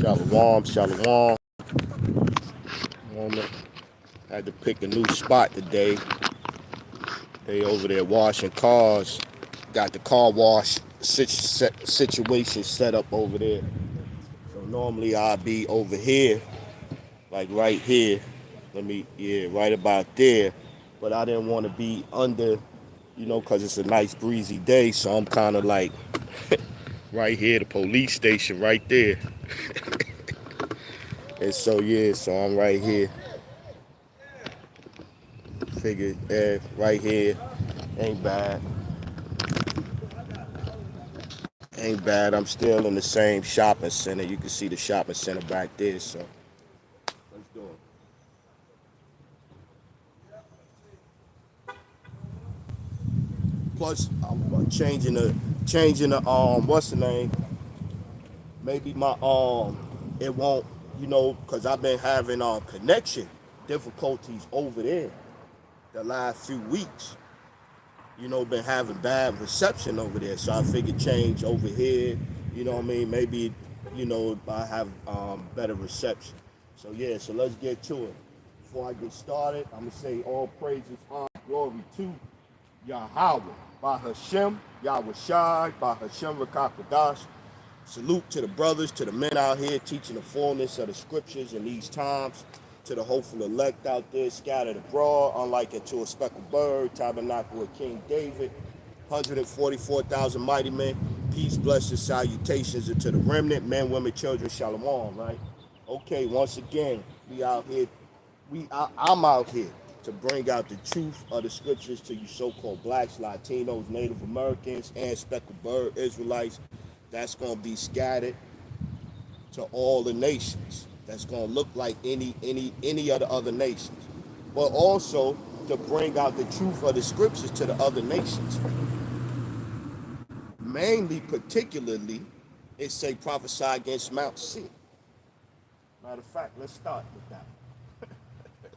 Shalom, shalom. Moment. Had to pick a new spot today. They over there washing cars. Got the car wash situation set up over there. So normally I'd be over here, like right here. Right about there. But I didn't want to be under, because it's a nice breezy day. So I'm kind of like right here, the police station right there. And so, yeah, so I'm right here. Figured, right here. Ain't bad. Ain't bad. I'm still in the same shopping center. You can see the shopping center back there. So let's do it. Plus, I'm changing the what's the name? Maybe my it won't, because I've been having connection difficulties over there the last few weeks. Been having bad reception over there. So I figured change over here, you know what I mean? Maybe, I have better reception. So yeah, so let's get to it. Before I get started, I'm going to say all praises, honor, glory to Yahweh, by Hashem, Yahweh Shai, by Hashem Rakakadash. Salute to the brothers, to the men out here teaching the fullness of the scriptures in these times. To the hopeful elect out there scattered abroad, unlike unto a speckled bird, tabernacle of King David, 144,000 mighty men. Peace, blessings, salutations into the remnant, men, women, children, shalom, right? Okay, once again, we out here, I'm out here to bring out the truth of the scriptures to you so-called blacks, Latinos, Native Americans, and speckled bird Israelites. That's going to be scattered to all the nations. That's going to look like any of the other nations. But also to bring out the truth of the scriptures to the other nations. Mainly, particularly, it say prophesy against Mount Seir. Matter of fact, let's start with that.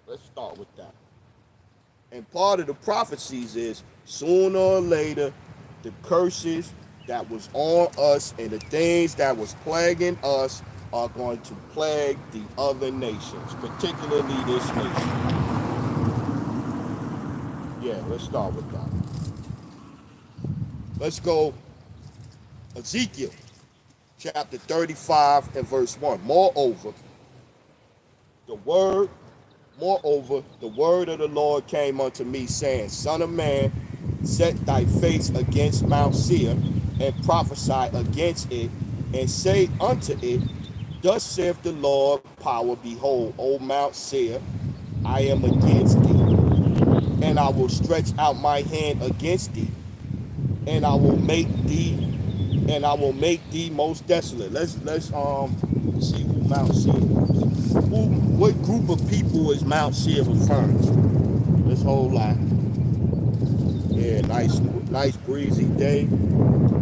Let's start with that. And part of the prophecies is sooner or later, the curses that was on us and the things that was plaguing us are going to plague the other nations, particularly this nation. Yeah, let's start with that. Let's go Ezekiel chapter 35 and verse 1. Moreover, the word of the Lord came unto me, saying, Son of man, set thy face against Mount Seir, and prophesy against it, and say unto it, Thus saith the Lord power, behold, O Mount Seir, I am against thee, and I will stretch out my hand against thee, and I will make thee most desolate. Let's see who Mount Seir is. What group of people is Mount Seir referring to? This whole lot. Yeah, nice breezy day.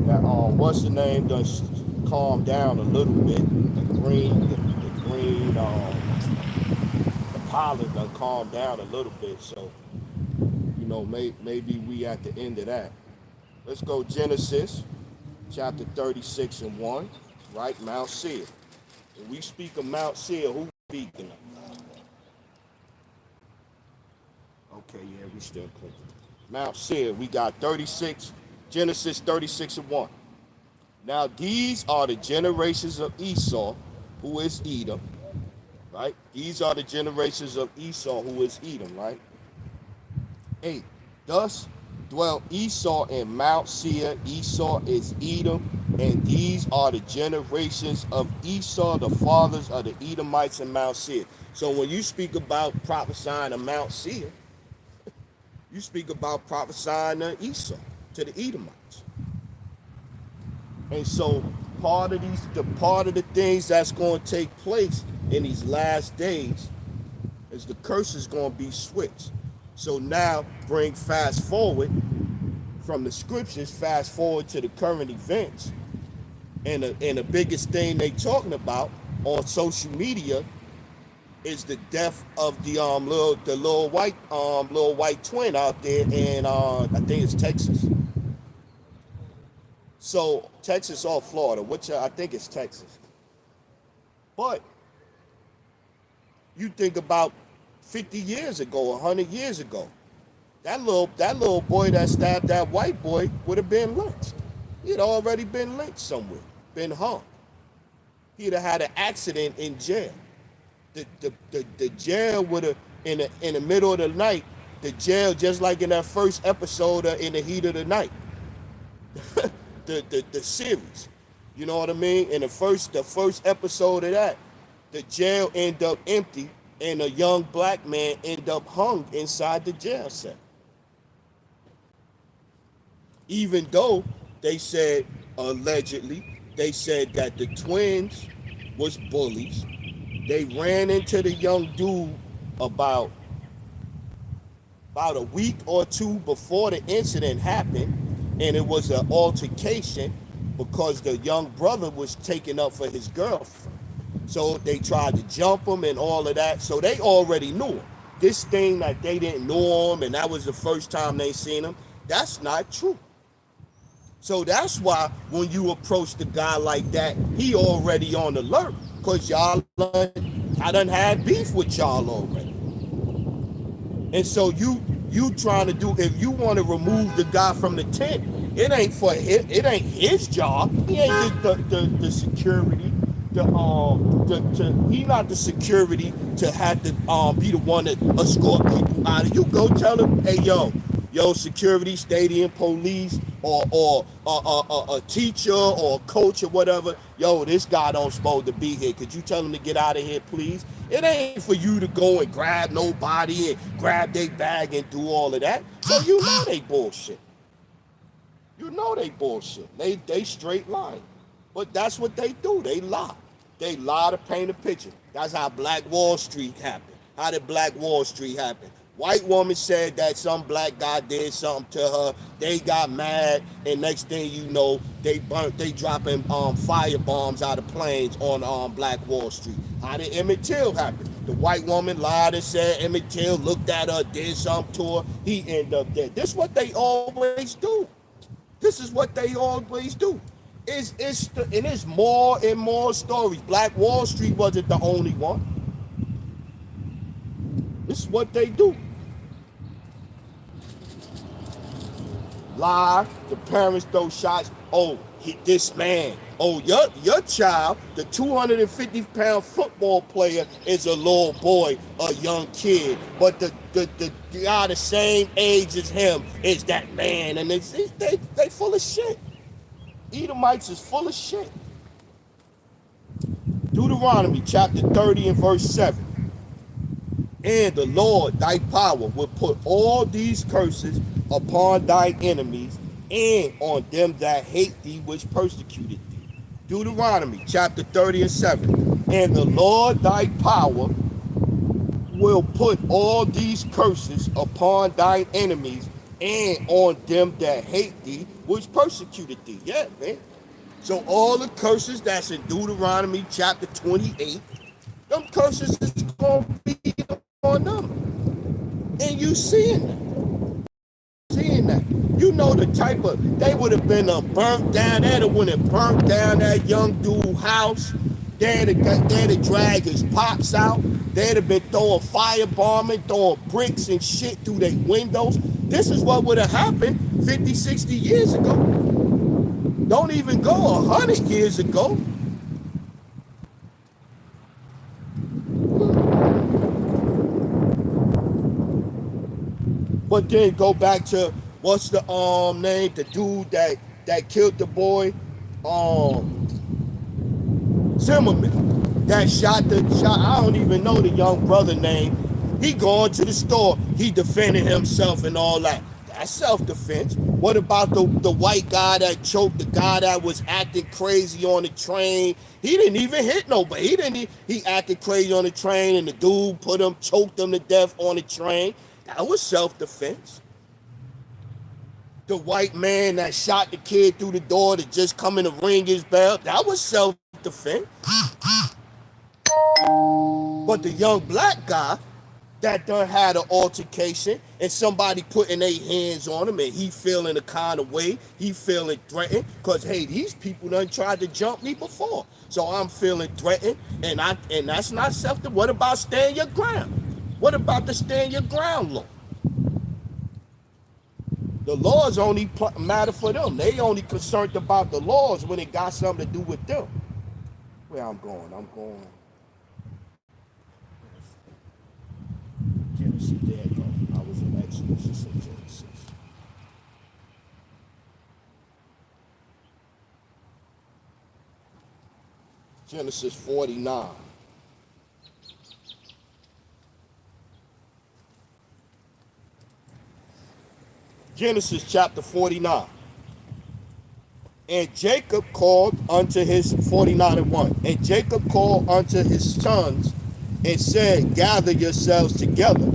That what's the name? Just calm down a little bit. The pollen done calm down a little bit. So, maybe we at the end of that. Let's go Genesis chapter 36 and 1, right? Mount Seir. When we speak of Mount Seir, who speaking of? Okay, yeah, we still clicking. Mount Seir, we got Genesis 36 and 1. Now these are the generations of Esau, who is Edom, right? These are the generations of Esau, who is Edom, right? 8. Thus dwelt Esau in Mount Seir. Esau is Edom, and these are the generations of Esau, the fathers of the Edomites in Mount Seir. So when you speak about prophesying of Mount Seir, you speak about prophesying to Esau, to the Edomites. And so part of the things that's going to take place in these last days is the curse is going to be switched. So now bring fast forward from the scriptures, fast forward to the current events, and the biggest thing they talking about on social media is the death of the little white twin out there in I think it's Texas. So Texas or Florida, which I think it's Texas. But you think about 50 years ago, 100 years ago, that little boy that stabbed that white boy would have been lynched. He'd already been lynched somewhere, been hung. He'd have had an accident in jail. The jail would have, in the middle of the night, the jail, just like in that first episode of In the Heat of the Night, the series. You know what I mean? In the first episode of that, the jail end up empty and a young black man end up hung inside the jail cell. Even though they said, allegedly, they said that the twins was bullies. They ran into the young dude about about a week or two before the incident happened, and it was an altercation because the young brother was taken up for his girlfriend. So they tried to jump him and all of that. So they already knew him. This thing that they didn't know him and that was the first time they seen him, that's not true. So that's why when you approach the guy like that, he already on alert. Because I done had beef with y'all already. And so you trying to do, if you want to remove the guy from the tent, it ain't for him, it ain't his job. He ain't the security. He not the security to have to be the one that escort people out of. You go tell him, hey yo, security, stadium, police, or a teacher or a coach or whatever. Yo, this guy don't supposed to be here. Could you tell him to get out of here, please? It ain't for you to go and grab nobody and grab their bag and do all of that. So you know they bullshit. You know they bullshit. They straight lying. But that's what they do. They lie. They lie to paint a picture. That's how Black Wall Street happened. How did Black Wall Street happen? White woman said that some black guy did something to her. They got mad, and next thing you know, they dropping fire bombs out of planes on Black Wall Street. How did Emmett Till happen? The white woman lied and said Emmett Till looked at her, did something to her. He ended up dead. This is what they always do. This is what they always do. And it's more and more stories. Black Wall Street wasn't the only one. This is what they do. Lie. The parents throw shots. Oh, this man. Oh, your child, the 250-pound football player, is a little boy, a young kid. But the guy the same age as him is that man. And they full of shit. Edomites is full of shit. Deuteronomy chapter 30 and verse 7. And the Lord thy power will put all these curses upon thy enemies and on them that hate thee which persecuted thee. Deuteronomy chapter 30 and 7. And the Lord thy power will put all these curses upon thine enemies and on them that hate thee which persecuted thee. Yeah, man. So all the curses that's in Deuteronomy chapter 28, them curses is going to be on them. And you seeing that. Seeing that. You know the type of, they would have been burnt down. They'd have went and burnt down that young dude's house. They'd have dragged his pops out. They'd have been throwing firebombing, throwing bricks and shit through their windows. This is what would have happened 50, 60 years ago. Don't even go 100 years ago. But then go back to, what's the name? The dude that killed the boy, Zimmerman, that shot. I don't even know the young brother name. He going to the store. He defended himself and all that. That's self-defense. What about the white guy that choked the guy that was acting crazy on the train? He didn't even hit nobody. He acted crazy on the train, and the dude choked him to death on the train. That was self-defense. The white man that shot the kid through the door to just come in to ring his bell, that was self-defense. But the young black guy that done had an altercation and somebody putting their hands on him and he feeling a kind of way, he feeling threatened because hey, these people done tried to jump me before. So I'm feeling threatened and that's not acceptable. What about staying your ground? What about the stand your ground law? The laws only matter for them. They only concerned about the laws when it got something to do with them. Where I'm going. Genesis, there you go. I was in Exodus, it's in Genesis. Genesis 49. Genesis chapter 49. And Jacob called unto his 49 and 1. And Jacob called unto his sons and said, gather yourselves together,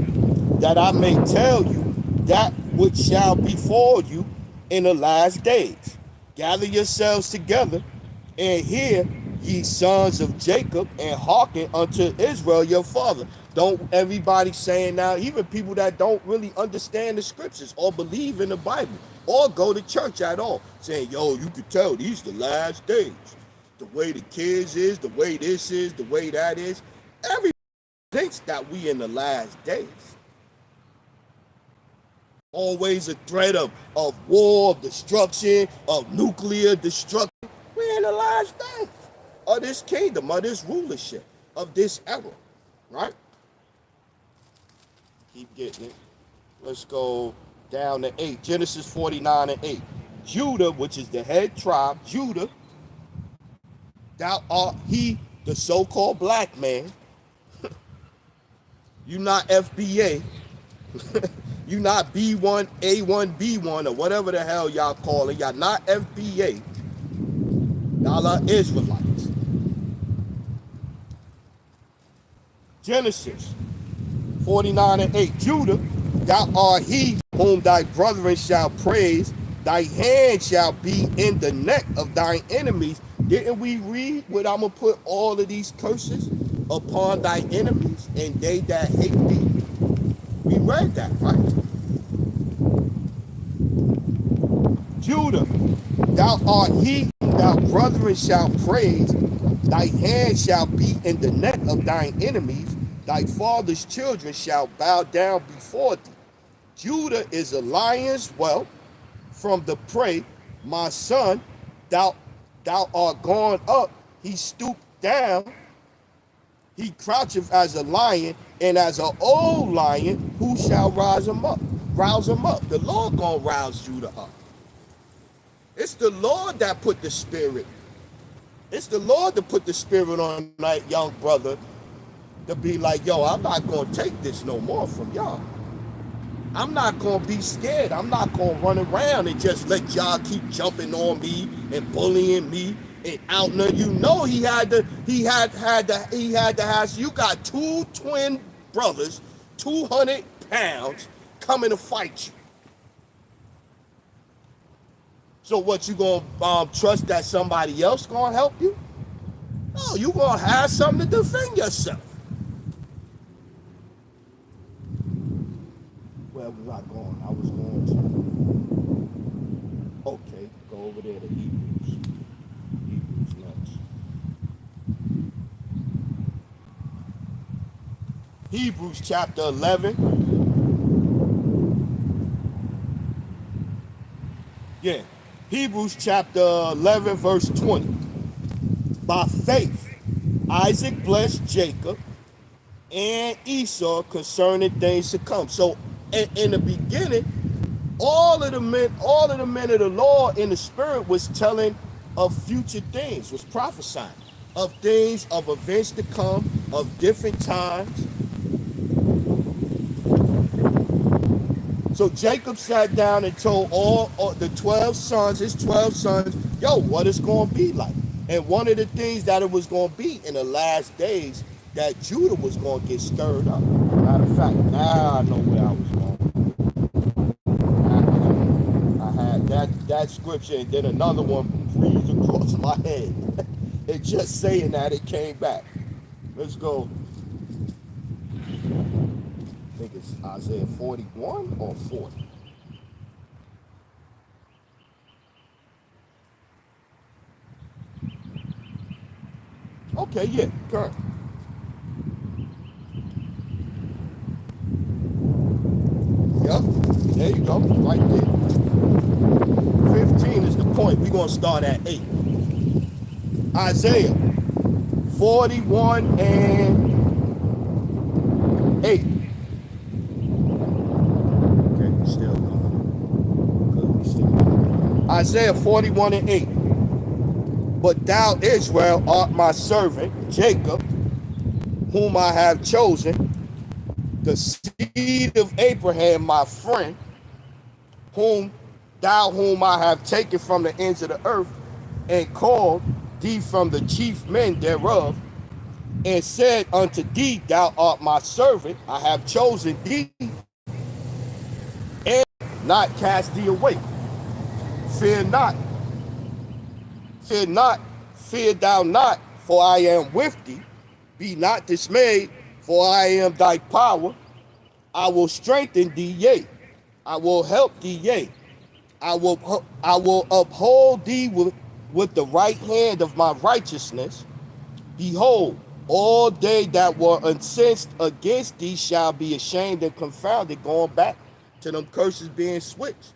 that I may tell you that which shall befall you in the last days. Gather yourselves together, and hear, ye sons of Jacob, and hearken unto Israel your father. Don't everybody saying now, even people that don't really understand the scriptures or believe in the Bible or go to church at all, saying, yo, you could tell these the last days. The way the kids is, the way this is, the way that is. Everybody thinks that we in the last days. Always a threat of war, of destruction, of nuclear destruction. We're in the last days of this kingdom, of this rulership, of this era, right? Keep getting it. Let's go down to 8. Genesis 49 and 8. Judah, which is the head tribe, Judah, thou art he, the so-called black man. You not FBA. You not B1, A1, B1, or whatever the hell y'all call it. Y'all not FBA. Y'all are Israelites. Genesis 49 and 8. Judah, thou art he whom thy brethren shall praise. Thy hand shall be in the neck of thine enemies. Didn't we read what I'm going to put all of these curses upon thy enemies and they that hate thee? We read that, right? Judah, thou art he whom thy brethren shall praise. Thy hand shall be in the neck of thine enemies. Thy father's children shall bow down before thee. Judah is a lion's whelp from the prey. My son, thou art gone up. He stooped down. He croucheth as a lion, and as an old lion, who shall rouse him up? Rouse him up. The Lord gonna rouse Judah up. It's the Lord that put the spirit. It's the Lord that put the spirit on that young brother to be like, yo, I'm not gonna take this no more from y'all. I'm not gonna be scared. I'm not gonna run around and just let y'all keep jumping on me and bullying me. And out there, you know, he had to have. You got two twin brothers, 200 pounds, coming to fight you. So what, you gonna trust that somebody else gonna help you? No, you gonna have something to defend yourself. Where was I going? I was going to. Okay, go over there to Hebrews. Hebrews next. Hebrews chapter 11. Yeah. Hebrews chapter 11, verse 20. By faith, Isaac blessed Jacob and Esau concerning things to come. So in the beginning, all of the men of the law in the spirit was telling of future things, was prophesying of things, of events to come, of different times. So Jacob sat down and told all the 12 sons, his 12 sons, yo, what it's going to be like. And one of the things that it was going to be in the last days, that Judah was going to get stirred up. Matter of fact, now I know where I was going. I had that scripture, and then another one breezed across my head. And just saying that, it came back. Let's go. I think it's Isaiah 41 or 40. Okay, yeah, correct. Yep, there you go, right there. 15 is the point. We're going to start at 8. Isaiah 41 and 8. Okay, still going. Good, still going. Isaiah 41 and 8. But thou, Israel, art my servant, Jacob, whom I have chosen, the seed of Abraham, my friend, whom I have taken from the ends of the earth, and called thee from the chief men thereof, and said unto thee, thou art my servant, I have chosen thee, and not cast thee away. Fear not, fear not, fear thou not, for I am with thee. Be not dismayed, for I am thy power. I will strengthen thee, yea. I will help thee, yea. I will uphold thee with the right hand of my righteousness. Behold, all they that were incensed against thee shall be ashamed and confounded, going back to them curses being switched.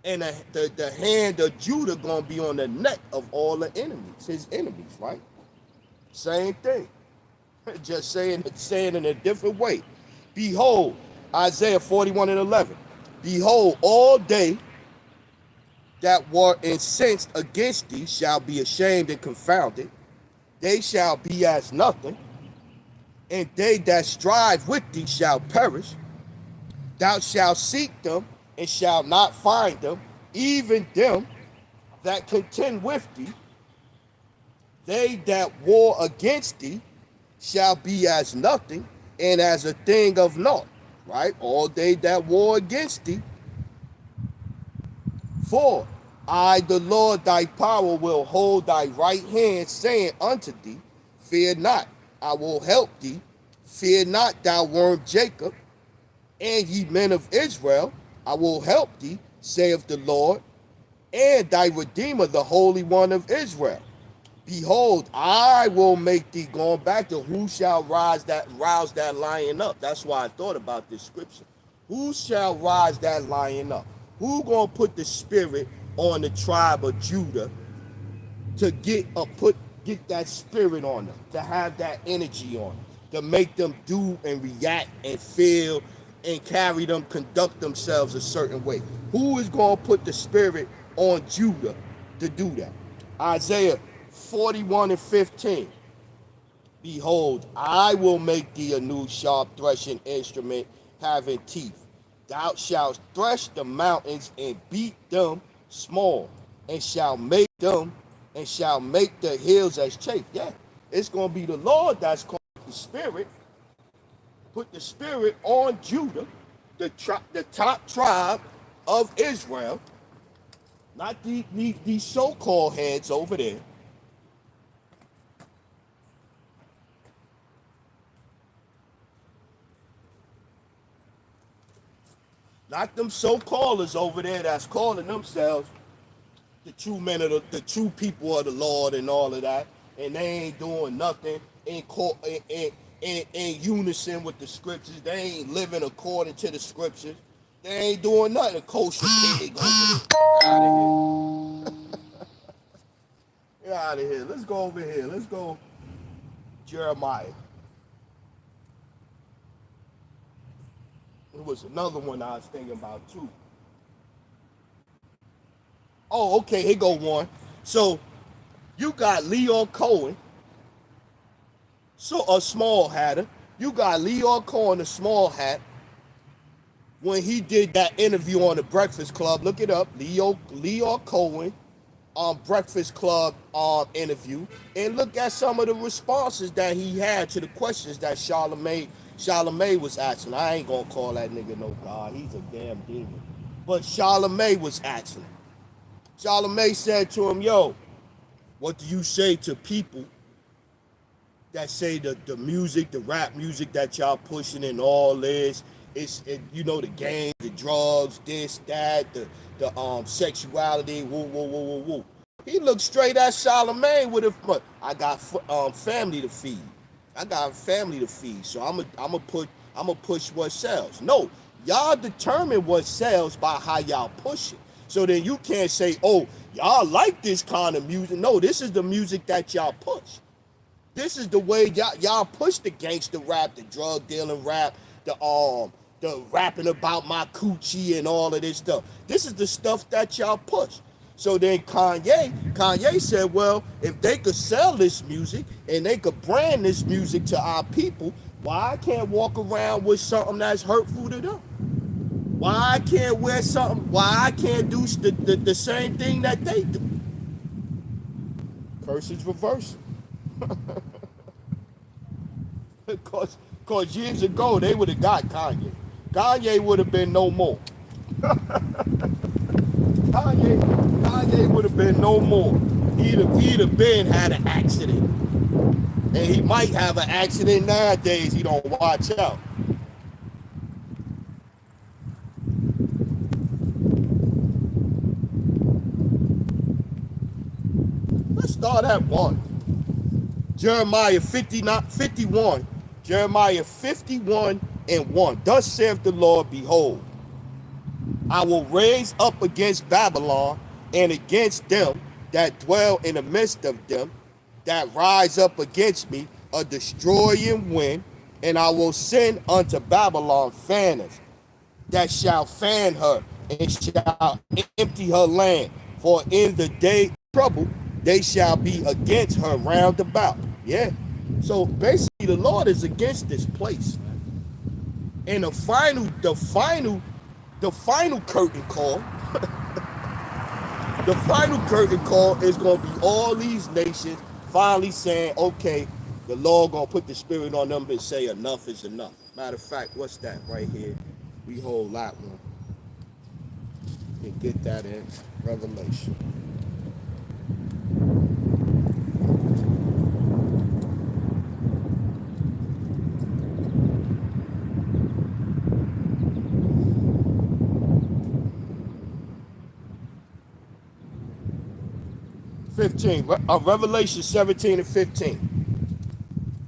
And the hand of Judah gonna be on the neck of all the enemies, his enemies, right? Same thing. Just saying in a different way. Behold, Isaiah 41 and 11. Behold, all they that were incensed against thee shall be ashamed and confounded. They shall be as nothing, and they that strive with thee shall perish. Thou shalt seek them and shalt not find them, even them that contend with thee. They that war against thee shall be as nothing and as a thing of naught, right? All they that war against thee. For I, the Lord thy power, will hold thy right hand, saying unto thee, fear not, I will help thee. Fear not, thou worm Jacob, and ye men of Israel, I will help thee, saith the Lord, and thy Redeemer, the Holy One of Israel. Behold, I will make thee, going back to who shall rouse that lion up. That's why I thought about this scripture. Who shall rise that lion up? Who gonna put the spirit on the tribe of Judah to get that spirit on them, to have that energy on them, to make them do and react and feel and carry them, conduct themselves a certain way? Who is gonna put the spirit on Judah to do that? Isaiah 41 and 15. Behold, I will make thee a new sharp threshing instrument having teeth. Thou shalt thresh the mountains and beat them small, and shall make the hills as chaff. Yeah, it's gonna be the Lord that's called the Spirit. Put the Spirit on Judah, the top tribe of Israel, not these so-called heads over there. Not them so-callers over there that's calling themselves the true men of the true people of the Lord and all of that, and they ain't doing nothing in unison with the scriptures. They ain't living according to the scriptures. They ain't doing nothing. Kosher pig over there. Get out of here. Get out of here. Let's go over here. Let's go Jeremiah. It was another one I was thinking about too. Oh, okay, here go one. So you got Leo Cohen, so a small hatter. You got Leo Cohen, a small hat, when he did that interview on the Breakfast Club. Look it up, Leo Cohen, Breakfast Club interview, and look at some of the responses that he had to the questions that Charlemagne was asking. I ain't gonna call that nigga no god. He's a damn demon. But Charlemagne was asking. Charlemagne said to him, yo, what do you say to people that say the music, the rap music that y'all pushing and all this, you know, the gangs, the drugs, this, that, the sexuality, woo woo woo woo woo. He looked straight at Charlemagne with it. I got family to feed. I got family to feed, so I'm gonna push what sells. No, y'all determine what sells by how y'all push it. So then you can't say, oh, y'all like this kind of music. No, this is the music that y'all push. This is the way y'all push the gangster rap, the drug dealing rap, the rapping about my coochie and all of this stuff. This is the stuff that y'all push. So then Kanye said, well, if they could sell this music and they could brand this music to our people, why I can't walk around with something that's hurtful to them? Why I can't wear something? Why I can't do the same thing that they do? Curses reversal. Cause years ago they would have got Kanye. Kanye would have been no more. Kanye would have been no more. He'd have been had an accident. And he might have an accident nowadays. He don't watch out. Let's start at 1. Jeremiah 51. Jeremiah 51 and 1. Thus saith the Lord, behold, I will raise up against Babylon and against them that dwell in the midst of them, that rise up against me, a destroying wind, and I will send unto Babylon fanners, that shall fan her, and shall empty her land. For in the day of trouble they shall be against her round about. Yeah. So basically the Lord is against this place. And the final curtain call, the final curtain call is gonna be all these nations finally saying, okay, the Lord gonna put the spirit on them and say enough is enough. Matter of fact, what's that right here? We hold that one and get that in Revelation. 15, Revelation 17 and 15.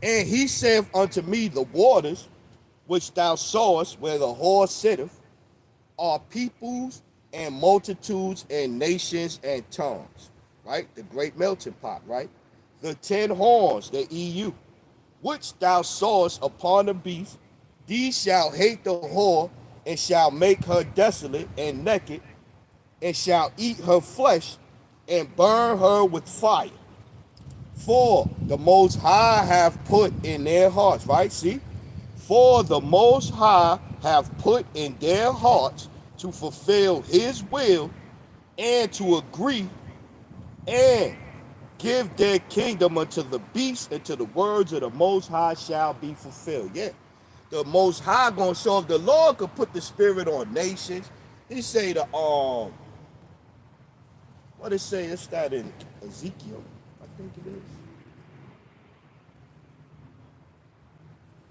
And he saith unto me, the waters which thou sawest where the horse sitteth are peoples and multitudes and nations and tongues, right? The great melting pot, right? The 10 horns, the EU, which thou sawest upon the beast, these shall hate the whore and shall make her desolate and naked, and shall eat her flesh and burn her with fire. For the Most High have put in their hearts, right? See? For the Most High have put in their hearts to fulfill his will and to agree and give their kingdom unto the beast, and to the words of the Most High shall be fulfilled. Yeah. The Most High gonna show if the Lord could put the spirit on nations. He say the what it say? It's that in Ezekiel, I think it is.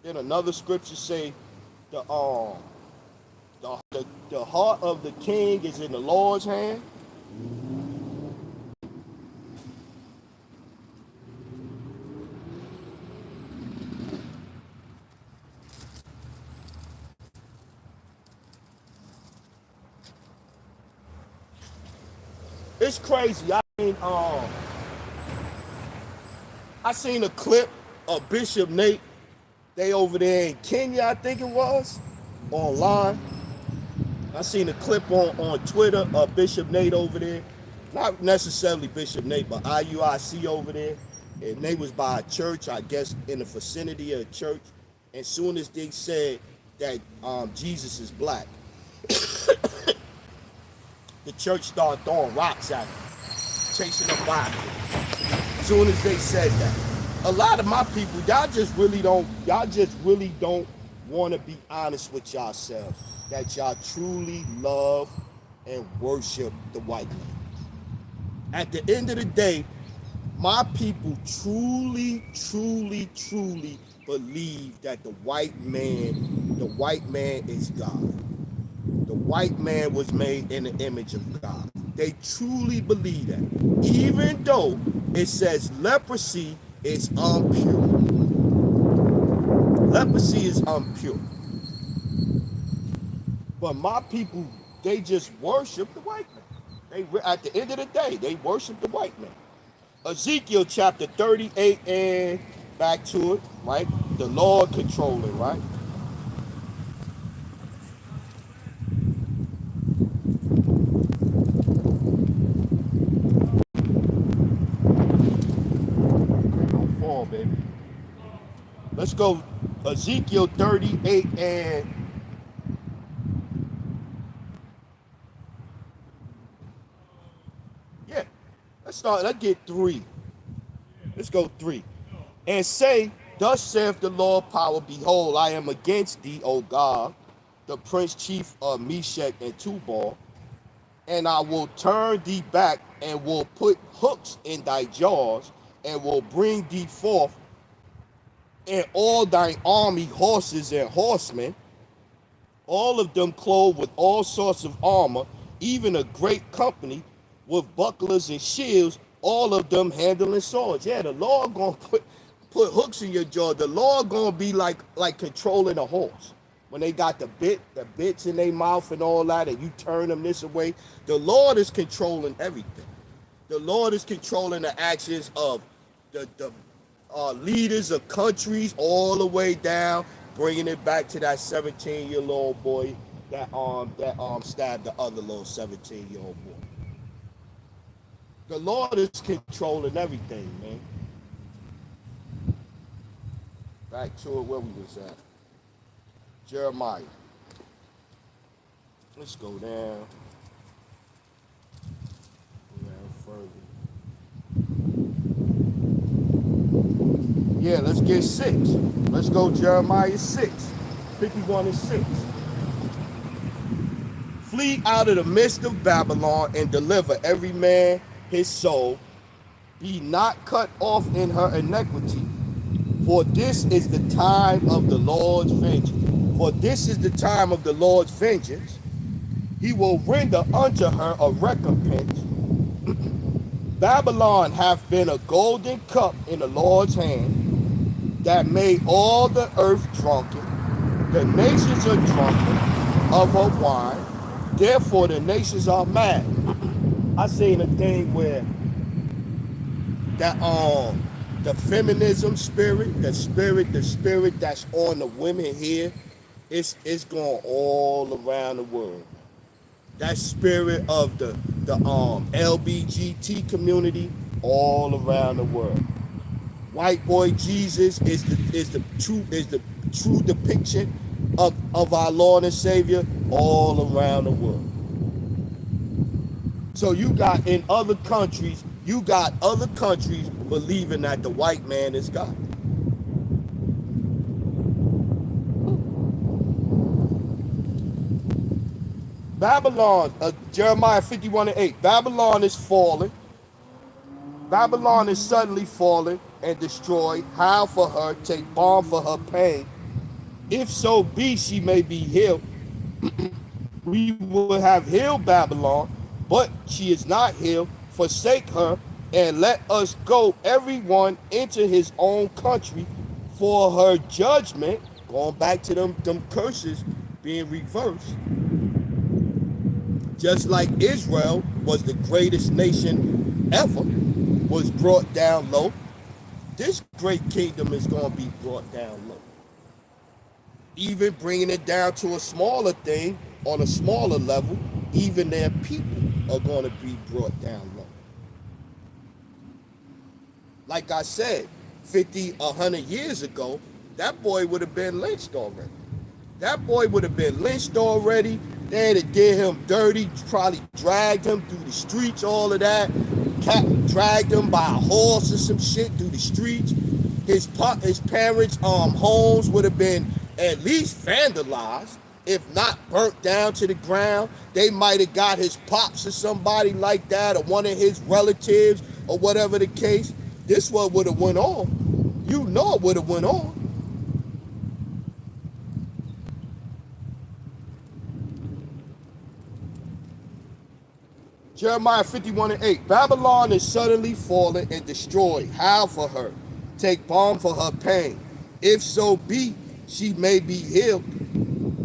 Then another scripture say the the heart of the king is in the Lord's hand. It's crazy. I seen a clip of Bishop Nate. They over there in Kenya, I think it was, online. I seen a clip on Twitter of Bishop Nate over there. Not necessarily Bishop Nate, but IUIC over there. And they was by a church, I guess, in the vicinity of a church. And soon as they said that Jesus is black, the church started throwing rocks at him, chasing them by him. As soon as they said that. A lot of my people, y'all just really don't want to be honest with yourselves that y'all truly love and worship the white man. At the end of the day, My people truly, truly, truly believe that the white man is God. The white man was made in the image of God. They truly believe that. Even though it says leprosy is impure. Leprosy is impure. But my people, they just worship the white man. At the end of the day, they worship the white man. Ezekiel chapter 38 and back to it, right? The Lord controlling, right? Don't fall, baby. Let's go Ezekiel 38 and yeah. Let's get 3. Let's go 3. And say, thus saith the Lord power, behold, I am against thee, O God, the prince chief of Meshach and Tubal, and I will turn thee back and will put hooks in thy jaws and will bring thee forth and all thine army horses and horsemen, all of them clothed with all sorts of armor, even a great company with bucklers and shields, all of them handling swords. Yeah, the Lord gonna put hooks in your jaw. The Lord gonna be like controlling a horse. When they got the bits in their mouth and all that, and you turn them this way, the Lord is controlling everything. The Lord is controlling the actions of the leaders of countries all the way down, bringing it back to that 17-year-old boy that stabbed the other little 17-year-old boy. The Lord is controlling everything, man. Back to it where we was at. Jeremiah. Let's go down further. Yeah, let's get 6. Let's go Jeremiah 6, 51 and 6. Flee out of the midst of Babylon and deliver every man his soul. Be not cut off in her iniquity. For this is the time of the Lord's vengeance. For this is the time of the Lord's vengeance. He will render unto her a recompense. Babylon hath been a golden cup in the Lord's hand, that made all the earth drunken. The nations are drunken of her wine. Therefore the nations are mad. I seen a thing where that the feminism spirit, the spirit that's on the women here, it's going all around the world. That spirit of the LBGT community all around the world. White boy Jesus is the true depiction of our Lord and Savior all around the world. So you got other countries believing that the white man is God. Babylon, Jeremiah 51 and 8. Babylon is falling. Babylon is suddenly fallen and destroyed. Howl for her, take balm for her pain. If so be she may be healed, we will have healed Babylon, but she is not healed. Forsake her, and let us go everyone into his own country, for her judgment, going back to them curses being reversed. Just like Israel was the greatest nation ever, was brought down low, this great kingdom is going to be brought down low. Even bringing it down to a smaller thing, on a smaller level, even their people are going to be brought down low. Like I said, 50, 100 years ago, that boy would have been lynched already. That boy would have been lynched already. They'd have did him dirty, probably dragged him through the streets, all of that. Dragged him by a horse or some shit through the streets. His parents' homes would have been at least vandalized, if not burnt down to the ground. They might have got his pops or somebody like that, or one of his relatives, or whatever the case. this what would have went on. You know it would have went on. Jeremiah 51:8. Babylon is suddenly fallen and destroyed. Howl for her. Take balm for her pain. If so be she may be healed.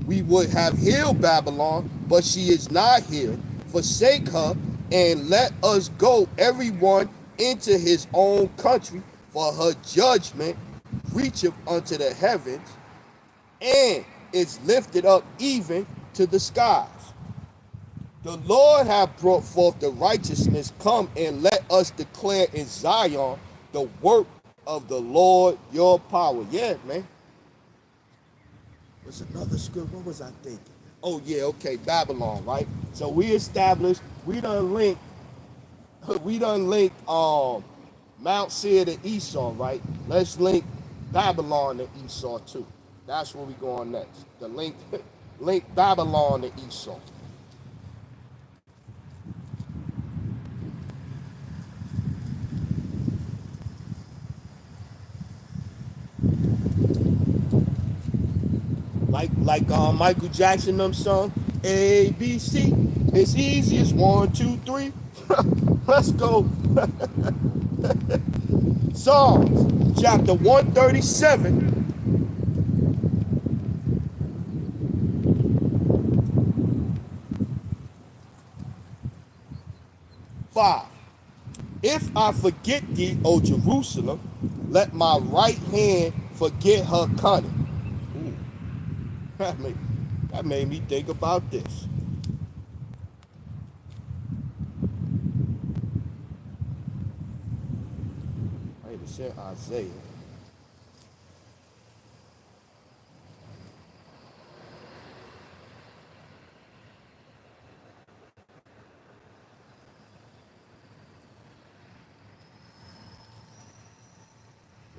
We would have healed Babylon, but she is not healed. Forsake her and let us go, everyone into his own country, for her judgment reacheth unto the heavens and is lifted up even to the skies. The Lord hath brought forth the righteousness. Come and let us declare in Zion the work of the Lord your power. Yeah, man. What's another script? What was I thinking? Oh, yeah, okay, Babylon, right? So we established, we done linked Mount Seir to Esau, right? Let's link Babylon to Esau too. That's where we go on next. The link Babylon to Esau. Like Michael Jackson them song, A B C. It's easy as 1, 2, 3. Let's go. Psalms chapter 137. 5. If I forget thee, O Jerusalem, let my right hand forget her cunning. Ooh, that made me think about this. I even said Isaiah.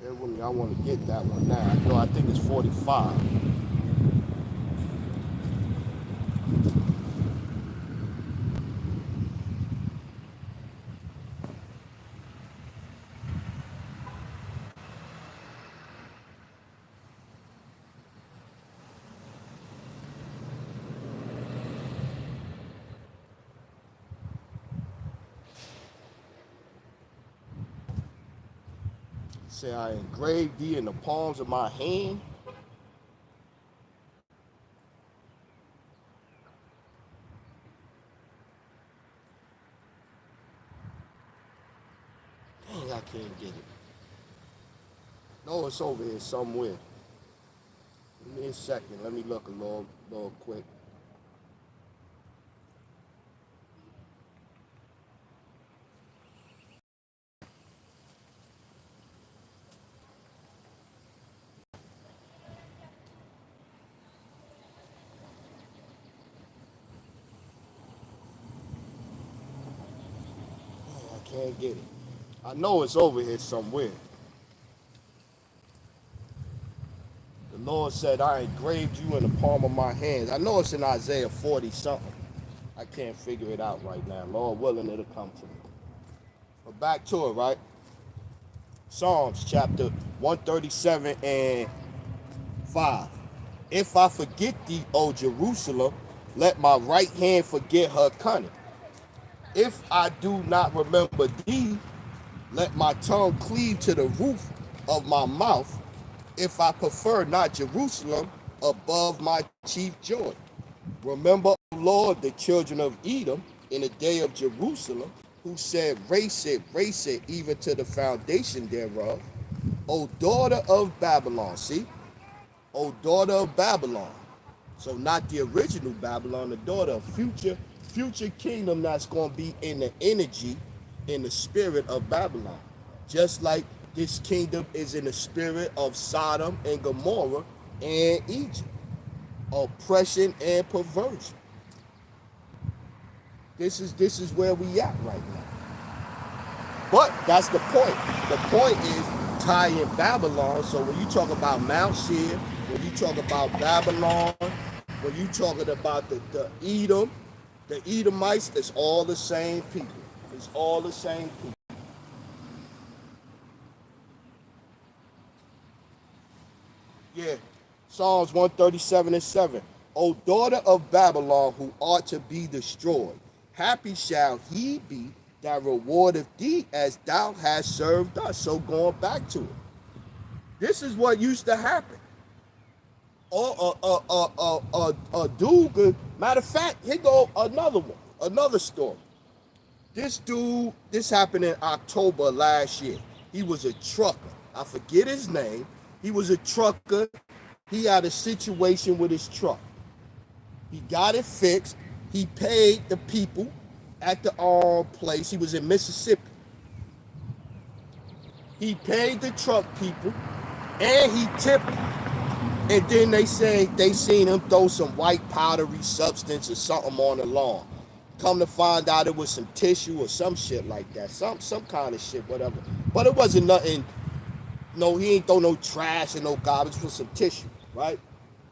Bear with me, I want to get that one now. No, I think it's 45. Say, I engraved thee in the palms of my hand. Dang, I can't get it. No, it's over here somewhere. Give me a second. Let me look a little quick. I can't get it. I know it's over here somewhere. The Lord said, I engraved you in the palm of my hands. I know it's in Isaiah 40 something. I can't figure it out right now. Lord willing, it'll come to me. But back to it, right? Psalms chapter 137 and 5. If I forget thee, O Jerusalem, let my right hand forget her cunning. If I do not remember thee, let my tongue cleave to the roof of my mouth. If I prefer not Jerusalem above my chief joy. Remember, O Lord, the children of Edom in the day of Jerusalem, who said, race it, even to the foundation thereof. O daughter of Babylon, see? O daughter of Babylon. So not the original Babylon, the daughter of future kingdom that's going to be in the energy, in the spirit of Babylon. Just like this kingdom is in the spirit of Sodom and Gomorrah and Egypt. Oppression and perversion. This is where we at right now. But that's the point. The point is tying Babylon. So when you talk about Mount Seir, when you talk about Babylon, when you talking about the Edom, the Edomites, it's all the same people. It's all the same people. Yeah. Psalms 137:7. O daughter of Babylon, who ought to be destroyed, happy shall he be that rewardeth thee as thou hast served us. So going back to it, this is what used to happen. Or a dude could, matter of fact, here go another one, another story. This dude, this happened in October last year. He was a trucker. I forget his name. He was a trucker. He had a situation with his truck. He got it fixed. He paid the people at the place. He was in Mississippi. He paid the truck people and he tipped them. And then they say they seen him throw some white powdery substance or something on the lawn. Come to find out it was some tissue or some shit like that. Some kind of shit, whatever. But it wasn't nothing. No, he ain't throw no trash and no garbage. It was some tissue, right?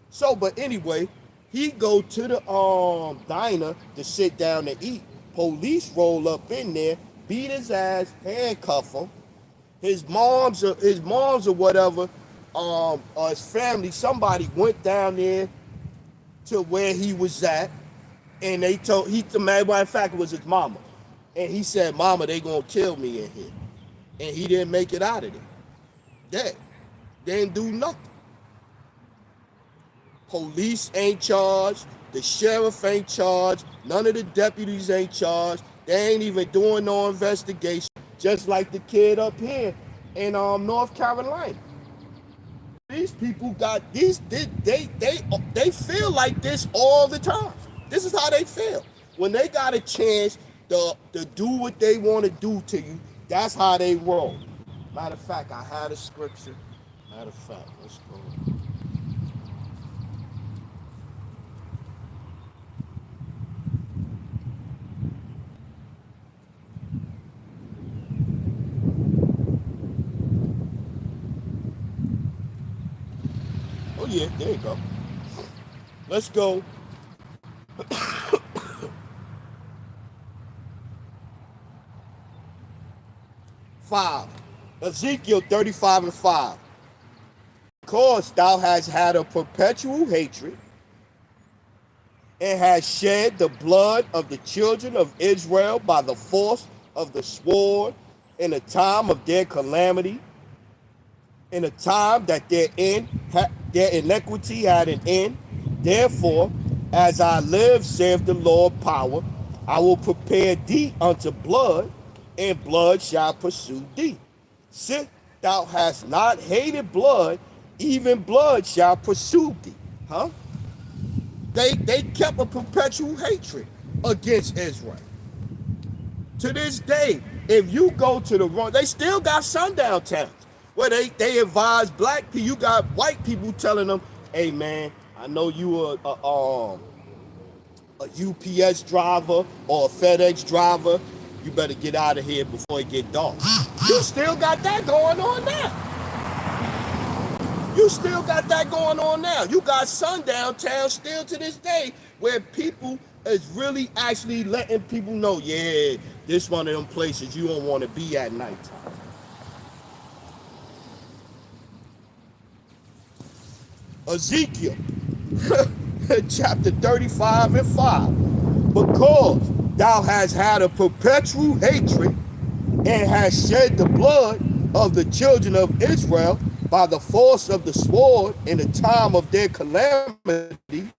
So, but anyway, he go to the diner to sit down and eat. Police roll up in there, beat his ass, handcuff him. His moms or whatever, or his family, somebody went down there to where he was at, and they told matter of fact it was his mama, and he said, "Mama, they gonna kill me in here," and he didn't make it out of there. Dead. They didn't do nothing. Police ain't charged. The sheriff ain't charged. None of the deputies ain't charged. They ain't even doing no investigation. Just like the kid up here in North Carolina. These people got these. They feel like this all the time. This is how they feel when they got a chance to do what they want to do to you. That's how they roll. Matter of fact, I had a scripture. Matter of fact, let's go. Oh yeah, there you go. Let's go. 5. Ezekiel 35:5. Because thou hast had a perpetual hatred and hast shed the blood of the children of Israel by the force of the sword in the time of their calamity, in the time that their iniquity had an end. Therefore, as I live, saith the Lord power, I will prepare thee unto blood, and blood shall pursue thee. Since thou hast not hated blood, even blood shall pursue thee. Huh? They kept a perpetual hatred against Israel. To this day, if you go to the wrong, they still got sundown towns where they advise black people. You got white people telling them, "Hey man, I know you a UPS driver or a FedEx driver. You better get out of here before it get dark." You still got that going on now. You still got that going on now. You got sundown towns still to this day where people is really actually letting people know, yeah, this one of them places you don't want to be at nighttime. Ezekiel chapter 35:5. Because thou hast had a perpetual hatred and hast shed the blood of the children of Israel by the force of the sword in the time of their calamity,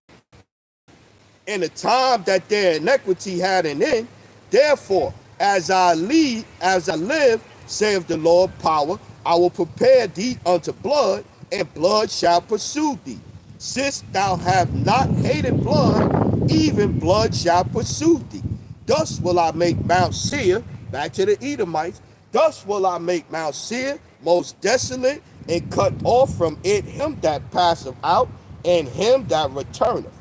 in the time that their iniquity had an end. Therefore, as I live, saith the Lord power, I will prepare thee unto blood, and blood shall pursue thee. Since thou have not hated blood, even blood shall pursue thee. Thus will I make Mount Seir, back to the Edomites, thus will I make Mount Seir most desolate, and cut off from it him that passeth out, and him that returneth.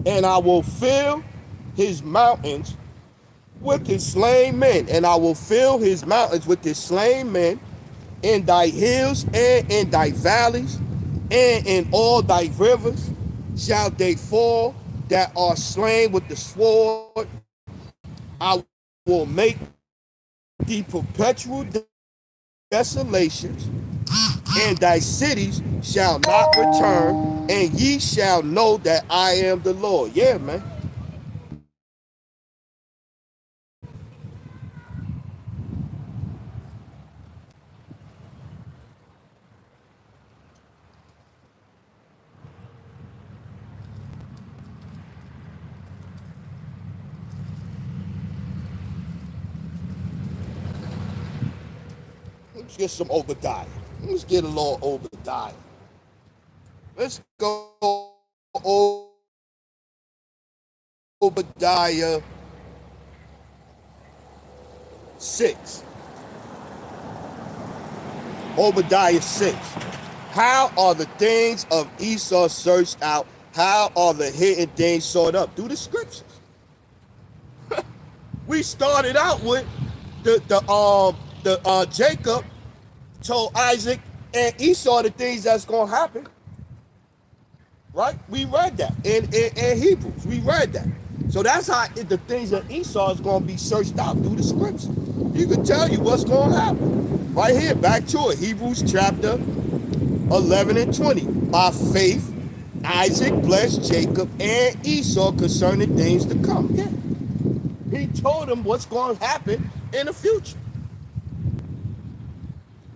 And I will fill his mountains with his slain men, and I will fill his mountains with his slain men, in thy hills and in thy valleys, and in all thy rivers shall they fall that are slain with the sword. I will make thee perpetual desolations, And thy cities shall not return, and ye shall know that I am the Lord. Yeah, man. Let's get some Obadiah. Let's get a little Obadiah. Let's go Obadiah 6. Obadiah 6. How are the things of Esau searched out? How are the hidden things sought up? Through the scriptures. We started out with the Jacob told Isaac and Esau the things that's gonna happen. Right? We read that in Hebrews. We read that. So that's how the things that Esau is going to be searched out through the scripts. You can tell you what's going to happen. Right here, back to it. Hebrews chapter 11 and 20. By faith, Isaac blessed Jacob and Esau concerning things to come. Yeah. He told them what's going to happen in the future.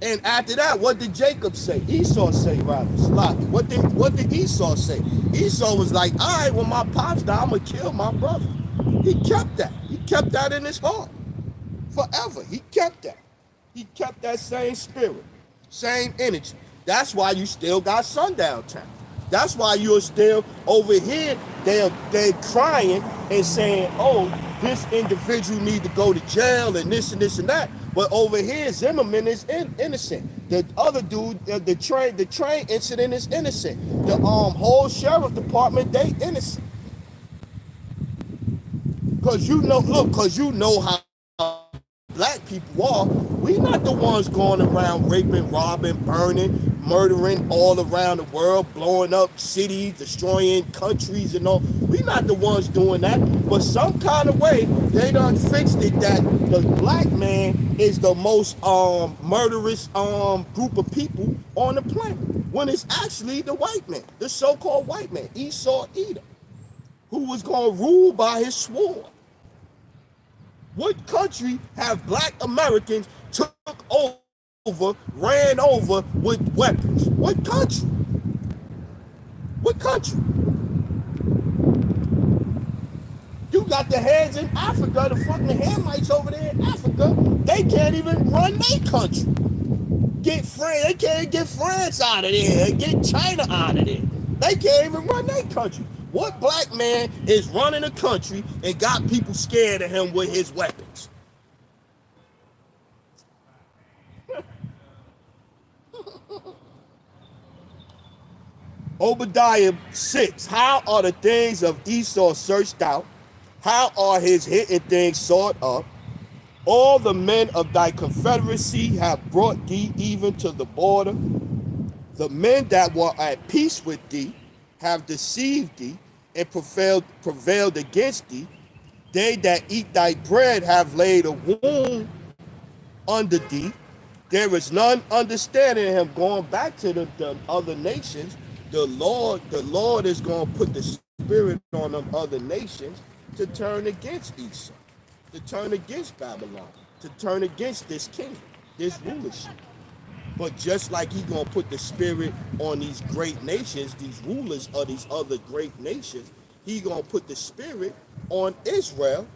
And after that, what did Jacob say? Esau say, rather, Sloppy. What did Esau say? Esau was like, all right, when my pops die, I'm going to kill my brother. He kept that. He kept that in his heart forever. He kept that. He kept that same spirit, same energy. That's why you still got sundown time. That's why you're still over here. They're crying and saying, "Oh, this individual need to go to jail and this and this and that." But over here, Zimmerman is innocent. The other dude, the train incident is innocent. The whole sheriff department, they innocent. Cause you know, look, cause you know how black people are. We not the ones going around raping, robbing, burning, murdering all around the world, blowing up cities, destroying countries and all. We not the ones doing that. But some kind of way they done fixed it that the black man is the most murderous group of people on the planet. When it's actually the white man, the so-called white man, Esau Edom, who was gonna rule by his sword. What country have black Americans took over, ran over with weapons? What country? What country? You got the hands in Africa, the fucking Hamites over there in Africa. They can't even run their country. They can't get France out of there and get China out of there. They can't even run their country. What black man is running a country and got people scared of him with his weapons? Obadiah 6. How are the things of Esau searched out? How are his hidden things sought up? All the men of thy confederacy have brought thee even to the border. The men that were at peace with thee have deceived thee and prevailed against thee. They that eat thy bread have laid a wound under thee. There is none understanding him. Going back to the other nations, the Lord is going to put the spirit on them other nations to turn against Esau, to turn against Babylon, to turn against this kingdom, this rulership. But just like he gonna put the spirit on these great nations, these rulers of these other great nations, he gonna put the spirit on Israel,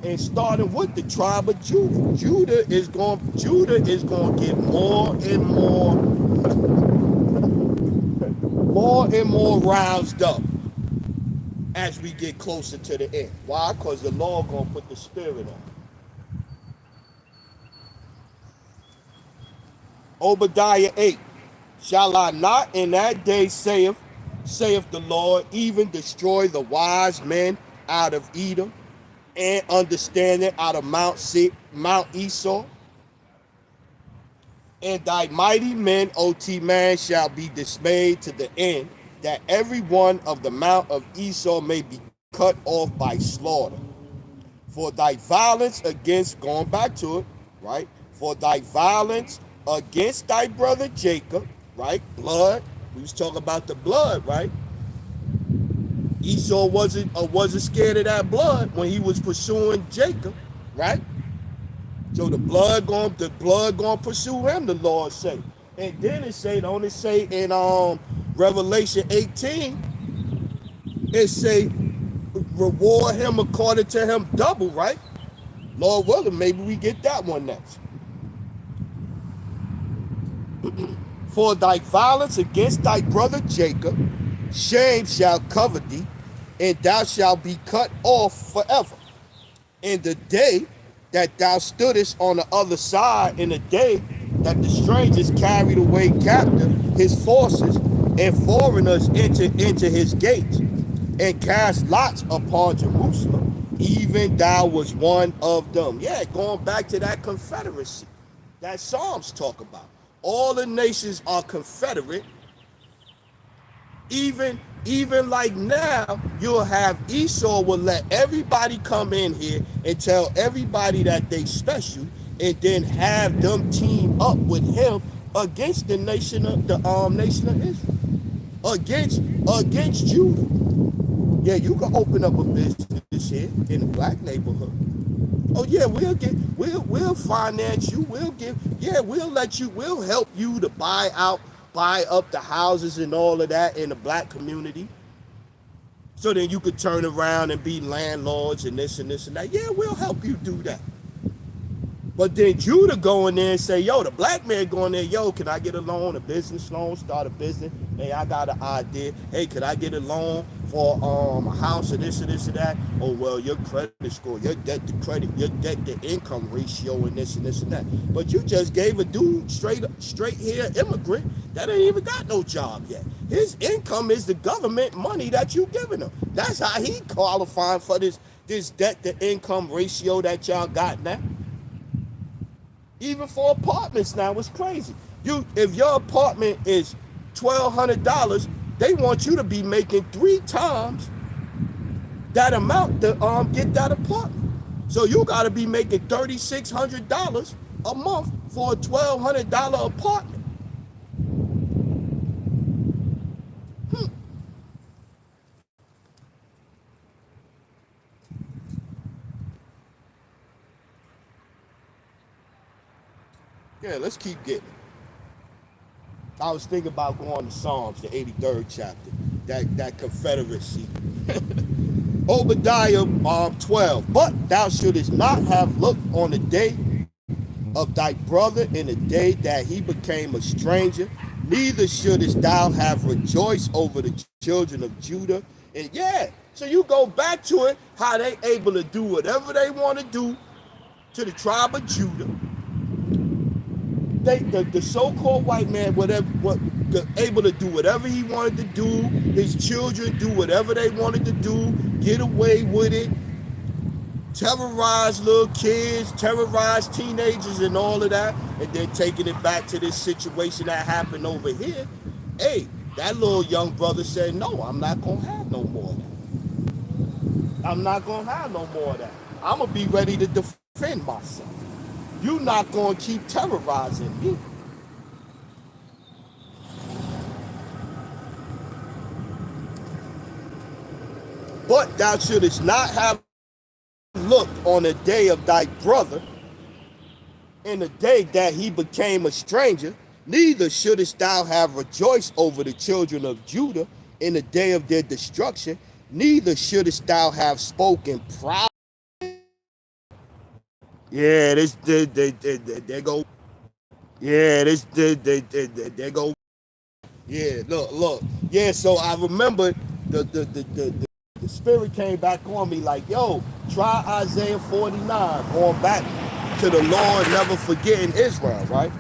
and starting with the tribe of Judah. Judah is going to get more and more roused up as we get closer to the end. Why? Because the Lord going to put the spirit on. Obadiah 8. Shall I not in that day, saith the Lord, even destroy the wise men out of Edom, and understanding out of Mount Esau? And thy mighty men, O T man, shall be dismayed to the end, that every one of the mount of Esau may be cut off by slaughter. For thy violence against, going back to it, right? For thy violence against thy brother Jacob, right? Blood. We was talking about the blood, right? Esau wasn't scared of that blood when he was pursuing Jacob, right? So the blood going pursue him, the Lord say. And then don't it say in Revelation 18, it say reward him according to him double, right? Lord willing, maybe we get that one next. For thy violence against thy brother Jacob, shame shall cover thee, and thou shalt be cut off forever. In the day that thou stoodest on the other side, in the day that the strangers carried away captive his forces, and foreigners into his gates, and cast lots upon Jerusalem, even thou was one of them. Yeah, going back to that confederacy that Psalms talk about. All the nations are confederate. Even like now, you'll have Esau will let everybody come in here and tell everybody that they special, and then have them team up with him against the nation of nation of Israel, against Judah. Yeah, you can open up a business here in a black neighborhood. Oh yeah, we'll finance you. We'll help you to buy up the houses and all of that in the black community. So then you could turn around and be landlords and this and this and that. Yeah, we'll help you do that. But then Judah go in there and say, yo, the black man go in there, yo, can I get a loan, a business loan, start a business? Hey, I got an idea. Hey, could I get a loan for a house or this or this or that? Oh, well, your credit score, your debt to credit, your debt to income ratio and this and this and that. But you just gave a dude straight here immigrant that ain't even got no job yet. His income is the government money that you giving him. That's how he qualifying for this debt to income ratio that y'all got now. Even for apartments now, it's crazy. If your apartment is $1,200, they want you to be making 3 times that amount to get that apartment. So you got to be making $3,600 a month for a $1,200 apartment. Yeah, let's keep getting. I was thinking about going to Psalms, the 83rd chapter, that confederacy. Obadiah 12. But thou shouldest not have looked on the day of thy brother in the day that he became a stranger, neither shouldest thou have rejoiced over the children of Judah. And yeah, so you go back to it, how they able to do whatever they want to do to the tribe of Judah. The so-called white man, able to do whatever he wanted to do. His children do whatever they wanted to do, get away with it, terrorize little kids, terrorize teenagers and all of that, and then taking it back to this situation that happened over here. Hey, that little young brother said, no, I'm not going to have no more of that. I'm not going to have no more of that. I'm going to be ready to defend myself. You're not going to keep terrorizing me. But thou shouldest not have looked on the day of thy brother, in the day that he became a stranger, neither shouldest thou have rejoiced over the children of Judah in the day of their destruction, neither shouldest thou have spoken proud. Yeah, they go. Yeah, they go. Yeah, look. Yeah, so I remember the spirit came back on me like, yo, try Isaiah 49, going back to the Lord never forgetting Israel, right?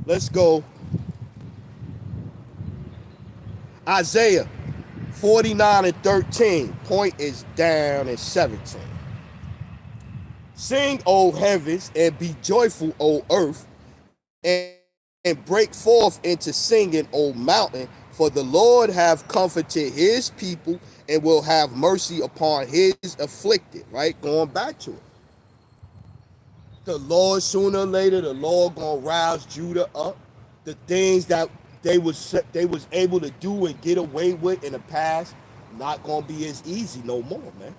Let's go. Isaiah 49 and 13. Point is down in 17. Sing, O heavens, and be joyful, O earth, and break forth into singing, O mountain, for the Lord have comforted his people and will have mercy upon his afflicted, right? Going back to it. The Lord, sooner or later, the Lord gonna rouse Judah up. The things that they was able to do and get away with in the past, not gonna be as easy no more, man.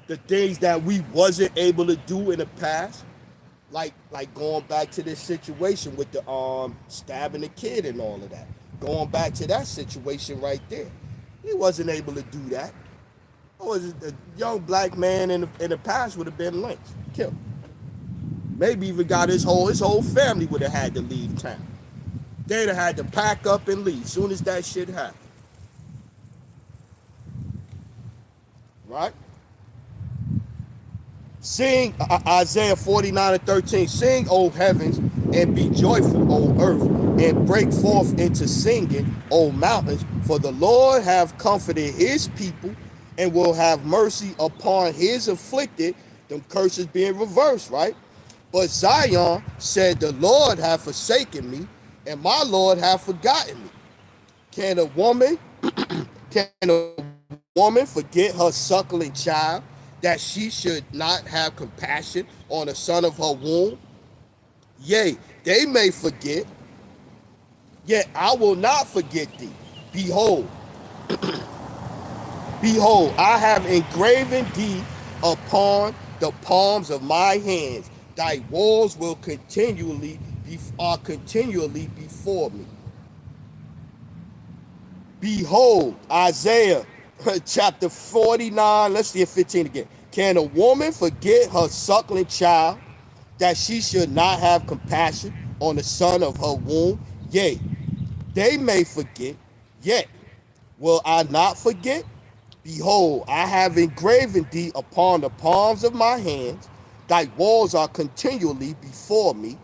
The things that we wasn't able to do in the past, like going back to this situation with the stabbing the kid and all of that. Going back to that situation right there, he wasn't able to do that. Or was it a young black man in the past would have been lynched, killed. Maybe even got his whole family would have had to leave town. They'd have had to pack up and leave soon as that shit happened. Right? Sing Isaiah 49:13. Sing, O heavens, and be joyful, O earth, and break forth into singing, O mountains, for the Lord have comforted his people and will have mercy upon his afflicted. Them curses being reversed, right? But Zion said, the Lord hath forsaken me, and my Lord hath forgotten me. Can a woman, can a woman forget her suckling child, that she should not have compassion on the son of her womb? Yea, they may forget, yet I will not forget thee. Behold, behold, I have engraven thee upon the palms of my hands. Thy walls will are continually before me. Behold, Isaiah chapter 49, let's see 15 again. Can a woman forget her suckling child, that she should not have compassion on the son of her womb? Yea, they may forget, yet will I not forget? Behold, I have engraven thee upon the palms of my hands. Thy walls are continually before me.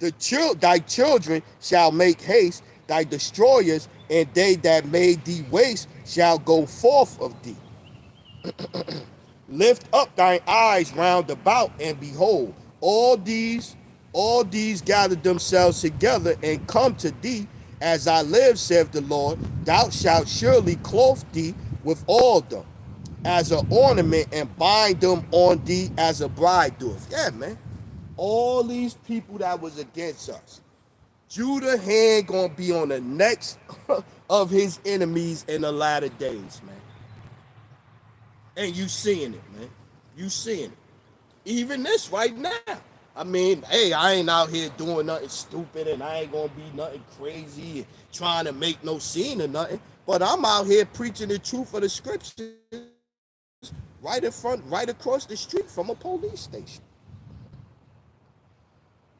Thy children shall make haste, thy destroyers, and they that made thee waste shall go forth of thee. Lift up thine eyes round about, and behold, all these gather themselves together and come to thee. As I live, saith the Lord, thou shalt surely clothe thee with all them as an ornament, and bind them on thee as a bride doeth. Yeah, man. All these people that was against us, Judah hand gonna be on the necks of his enemies in the latter days, man. And you seeing it, man. You seeing it. Even this right now. I mean, hey, I ain't out here doing nothing stupid, and I ain't gonna be nothing crazy and trying to make no scene or nothing. But I'm out here preaching the truth of the scriptures right in front, right across the street from a police station.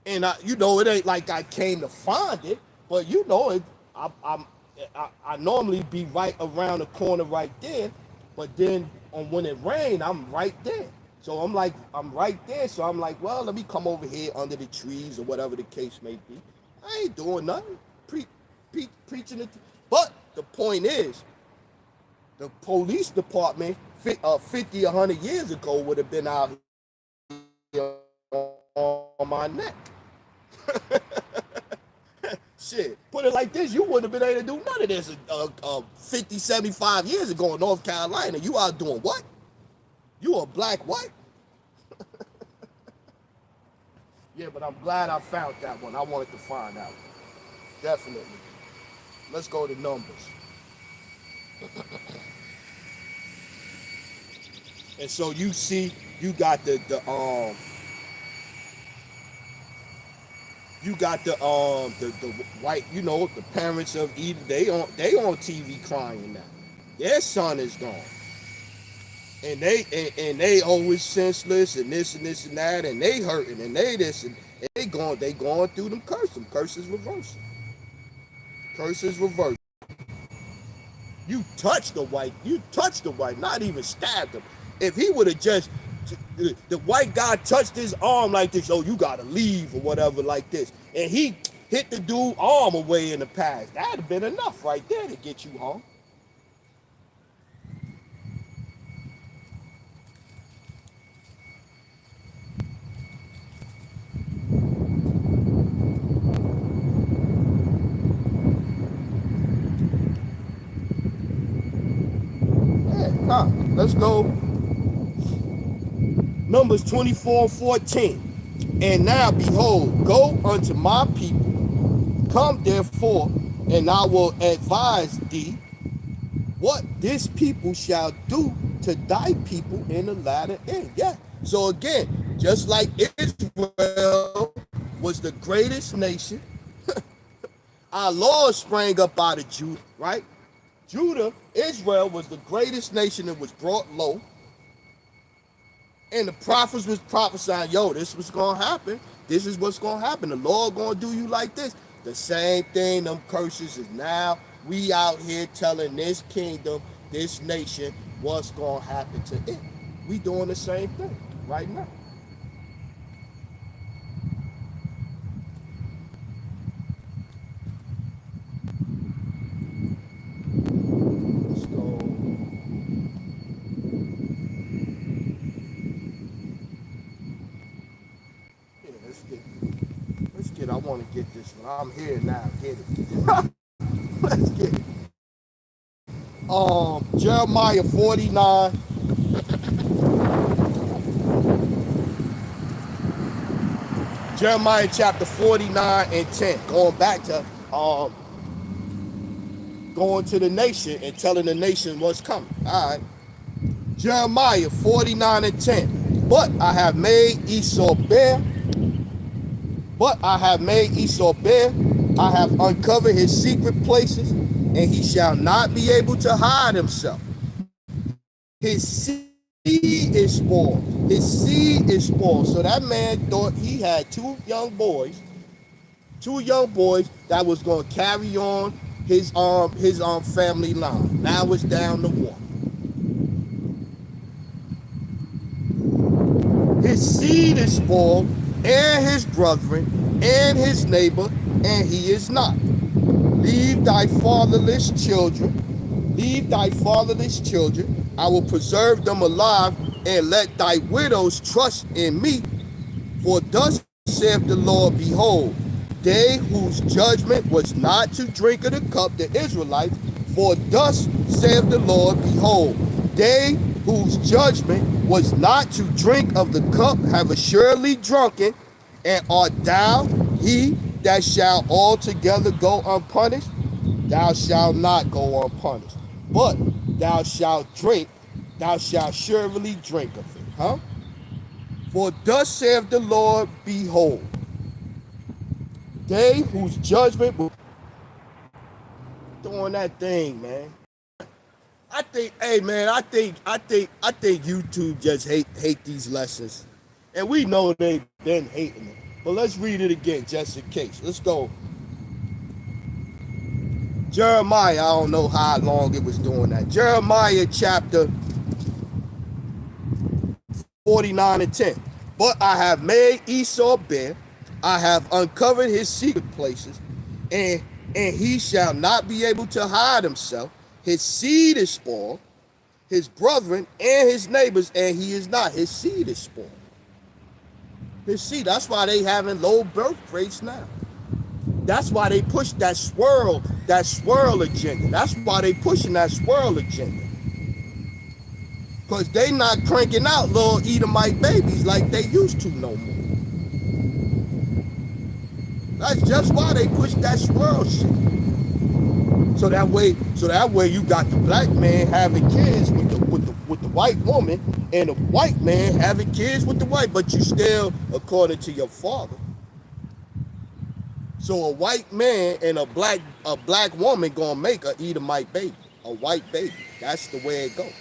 And it ain't like I came to find it, but it. I normally be right around the corner right there, but then when it rained, I'm right there. So I'm right there. So I'm like, well, let me come over here under the trees or whatever the case may be. I ain't doing nothing, preaching it. But the point is, the police department 50, 100 years ago would have been out here on my neck. Shit, put it like this, you wouldn't have been able to do none of this 50, 75 years ago in North Carolina. You out doing what? You a black what? Yeah, but I'm glad I found that one. I wanted to find out. Definitely. Let's go to Numbers. And so you see, you got the white, the parents of Eden, they on TV crying now. Their son is gone. And they always senseless and this and that, and they hurting and they this and they going through them curses reversing. Curses reversed. You touch the white, not even stabbed him. If he would have just, the white guy touched his arm like this, oh, you gotta leave or whatever like this, and he hit the dude's arm away in the past, that'd have been enough right there to get you home. Yeah, nah, let's go. Numbers 24:14. And now behold, go unto my people, come therefore, and I will advise thee what this people shall do to thy people in the latter end. Yeah. So again, just like Israel was the greatest nation, our Lord sprang up out of Judah, right? Judah, Israel was the greatest nation that was brought low. And the prophets was prophesying, yo, this was going to happen. This is what's going to happen. The Lord going to do you like this. The same thing, them curses is now. We out here telling this kingdom, this nation, what's going to happen to it. We doing the same thing right now. Let's go. Yeah, I want to get this one. I'm here now. Get it. Let's get it. Jeremiah 49. Jeremiah chapter 49 and 10. Going to the nation and telling the nation what's coming. All right. Jeremiah 49 and 10. But I have made Esau bare. I have uncovered his secret places, and he shall not be able to hide himself. His seed is spoiled. His seed is spoiled. So that man thought he had two young boys that was going to carry on his family line. Now it's down to one. His seed is spoiled, and his brethren, and his neighbor, and he is not. Leave thy fatherless children. Leave thy fatherless children. I will preserve them alive, and let thy widows trust in me. For thus saith the Lord, behold, they whose judgment was not to drink of the cup, the Israelites, for thus saith the Lord, behold, they whose judgment was not to drink of the cup have assuredly drunken, and art thou he that shall altogether go unpunished? Thou shalt not go unpunished, but thou shalt surely drink of it. Huh? For thus saith the Lord, behold, they whose judgment was doing that thing, man. I think, hey man, I think YouTube just hate these lessons. And we know they've been hating them. But let's read it again just in case. Let's go. Jeremiah, I don't know how long it was doing that. Jeremiah chapter 49 and 10. But I have made Esau bare, I have uncovered his secret places, and he shall not be able to hide himself. His seed is spoiled, his brethren and his neighbors, and he is not. His seed is spoiled. His seed. That's why they having low birth rates now. That's why they push that swirl agenda. That's why they pushing that swirl agenda. Because they not cranking out little Edomite babies like they used to no more. That's just why they push that swirl shit. So that way you got the black man having kids with the white woman, and the white man having kids with the white, but you still according to your father. So a white man and a black woman gonna make a Edomite baby, a white baby. That's the way it goes.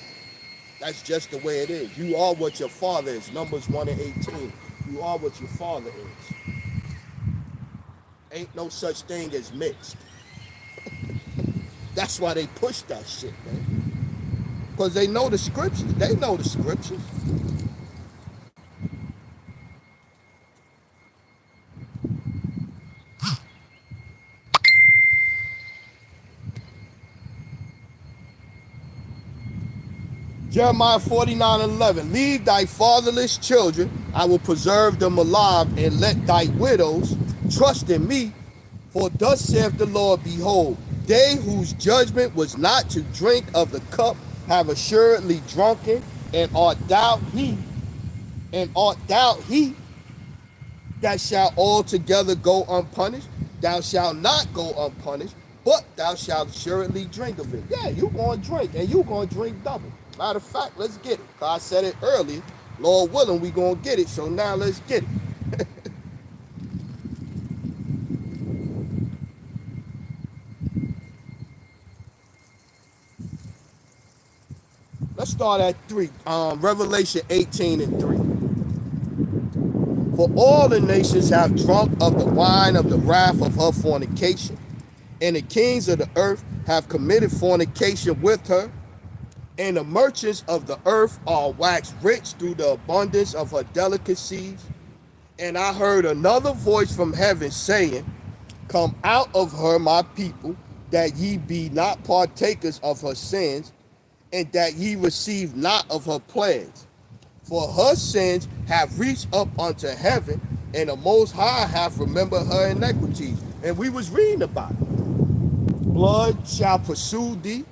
That's just the way it is. You are what your father is. Numbers 1 and 18. You are what your father is. Ain't no such thing as mixed. That's why they push that shit, man. Because they know the scriptures. They know the scriptures. Jeremiah 49:11. Leave thy fatherless children, I will preserve them alive, and let thy widows trust in me. For thus saith the Lord, behold, they whose judgment was not to drink of the cup have assuredly drunken, and art thou he And art thou he that shall altogether go unpunished? Thou shalt not go unpunished, but thou shalt surely drink of it. Yeah, you gonna drink, and you gonna drink double. Matter of fact, let's get it. I said it earlier. Lord willing, we gonna get it. So now let's get it. Let's start at 3. Revelation 18 and 3. For all the nations have drunk of the wine of the wrath of her fornication, and the kings of the earth have committed fornication with her, and the merchants of the earth are waxed rich through the abundance of her delicacies. And I heard another voice from heaven saying, come out of her, my people, that ye be not partakers of her sins, and that ye receive not of her plagues. For her sins have reached up unto heaven, and the Most High hath remembered her iniquities. And we was reading about it. Blood shall pursue thee.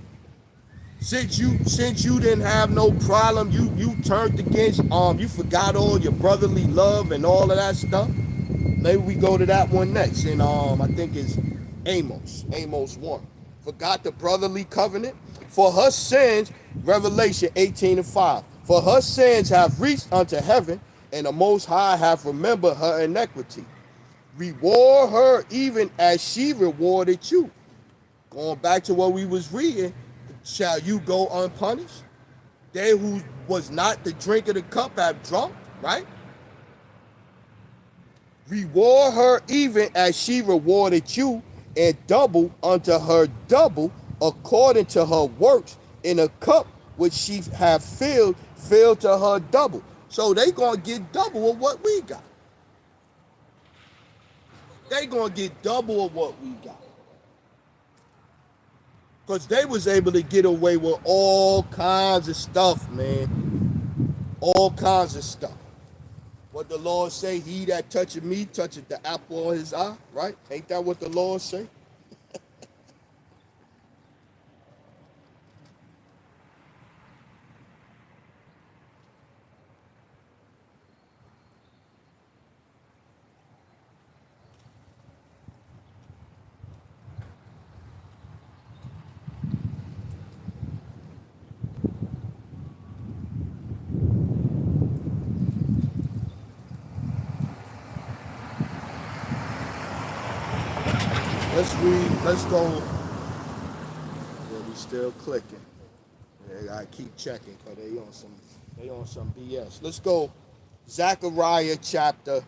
Since you didn't have no problem, you turned against you forgot all your brotherly love and all of that stuff. Maybe we go to that one next. And I think it's Amos 1. Forgot the brotherly covenant. For her sins, Revelation 18 and 5. For her sins have reached unto heaven, and the Most High hath remembered her iniquity. Reward her even as she rewarded you. Going back to what we was reading, shall you go unpunished? They who was not the drink of the cup have drunk, right? Reward her even as she rewarded you, and double unto her double according to her works, in a cup which she have filled to her double. So they gonna get double of what we got. They gonna get double of what we got. Because they was able to get away with all kinds of stuff, man. All kinds of stuff. What the Lord say, he that toucheth me, toucheth the apple of his eye, right? Ain't that what the Lord say? Let's read, let's go. Yeah, we still clicking. Yeah, I keep checking because they on some BS. Let's go Zechariah chapter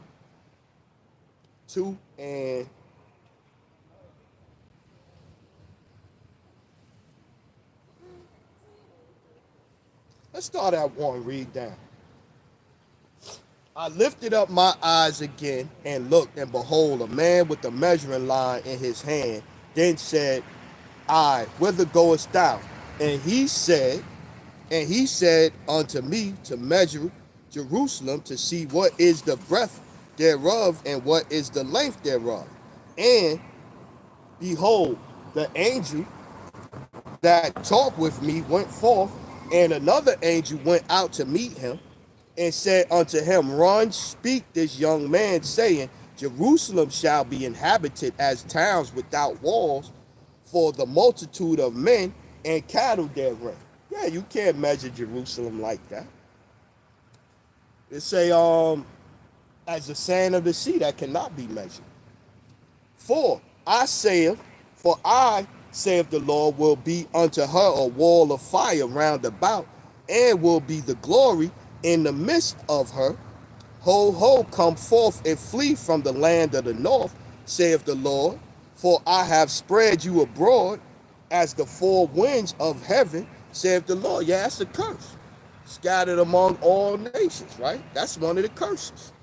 2 and let's start at 1, read down. I lifted up my eyes again and looked, and behold, a man with a measuring line in his hand. Then said I, whither goest thou? And he said unto me, to measure Jerusalem, to see what is the breadth thereof, and what is the length thereof. And behold, the angel that talked with me went forth, and another angel went out to meet him, and said unto him, run, speak this young man, saying, Jerusalem shall be inhabited as towns without walls, for the multitude of men and cattle therein. Yeah, you can't measure Jerusalem like that. It say, as the sand of the sea that cannot be measured. For I saith, saith the Lord, will be unto her a wall of fire round about, and will be the glory in the midst of her. Ho, ho, come forth and flee from the land of the north, saith the Lord, for I have spread you abroad as the four winds of heaven, saith the Lord. Yeah, that's a curse. Scattered among all nations, right? That's one of the curses.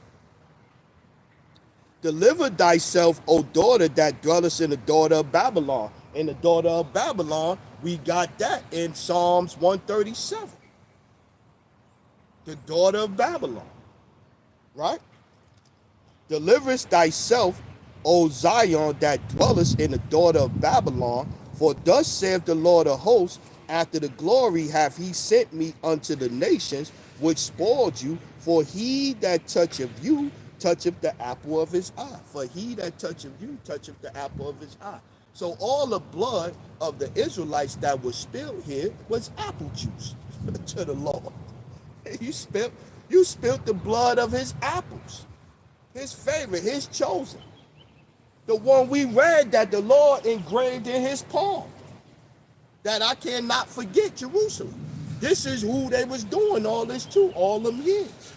Deliver thyself, O daughter that dwellest in the daughter of Babylon. In the daughter of Babylon, we got that in Psalms 137. The daughter of Babylon, right? Deliverest thyself, O Zion, that dwellest in the daughter of Babylon, for thus saith the Lord of hosts, after the glory hath he sent me unto the nations which spoiled you, For he that toucheth you toucheth the apple of his eye. For he that toucheth you toucheth the apple of his eye. So all the blood of the Israelites that was spilled here was apple juice to the Lord. You spilled, you spilled the blood of his apples, his favorite, his chosen. The one we read that the Lord engraved in his palm. That I cannot forget Jerusalem. This is who they was doing all this to all them years.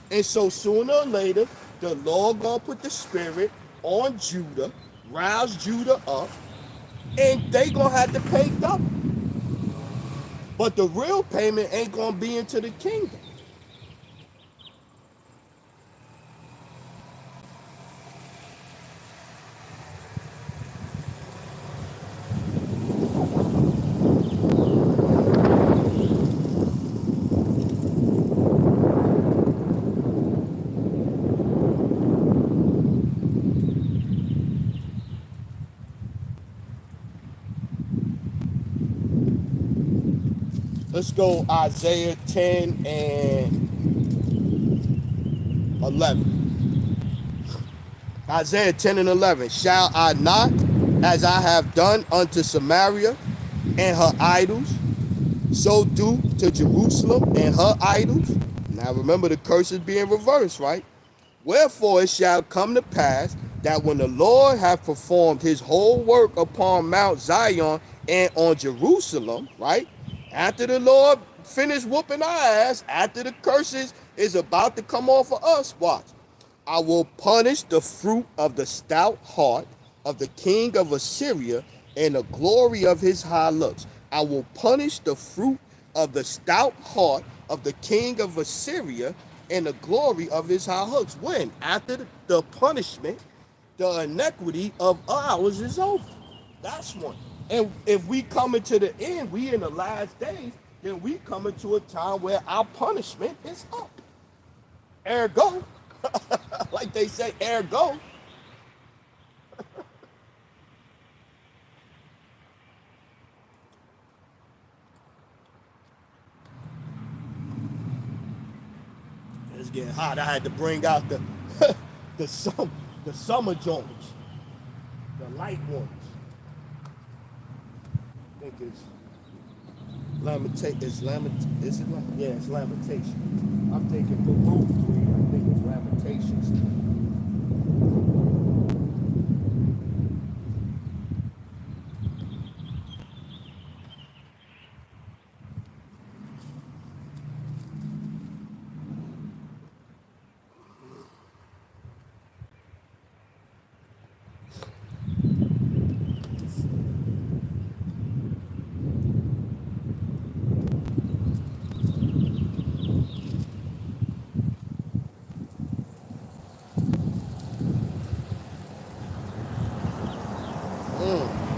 And so sooner or later, the Lord gonna put the spirit on Judah, rouse Judah up, and they gonna have to pay double. But the real payment ain't gonna be into the kingdom. Let's go Isaiah 10 and 11. Isaiah 10 and 11. Shall I not, as I have done unto Samaria and her idols, so do to Jerusalem and her idols? Now remember the curse is being reversed, right? Wherefore it shall come to pass that when the Lord hath performed his whole work upon Mount Zion and on Jerusalem, right? After the Lord finished whooping our ass, after the curses is about to come off of us, watch. I will punish the fruit of the stout heart of the king of Assyria and the glory of his high looks. I will punish the fruit of the stout heart of the king of Assyria and the glory of his high looks. When? After the punishment, the iniquity of ours is over. That's one. And if we come into the end, we in the last days, then we come into a time where our punishment is up. Ergo, like they say, ergo. It's getting hot. I had to bring out the the summer joints, the light ones. I think it's lamentation. Is it? Yeah, it's lamentation. I'm thinking Baruch 3. I think it's lamentations.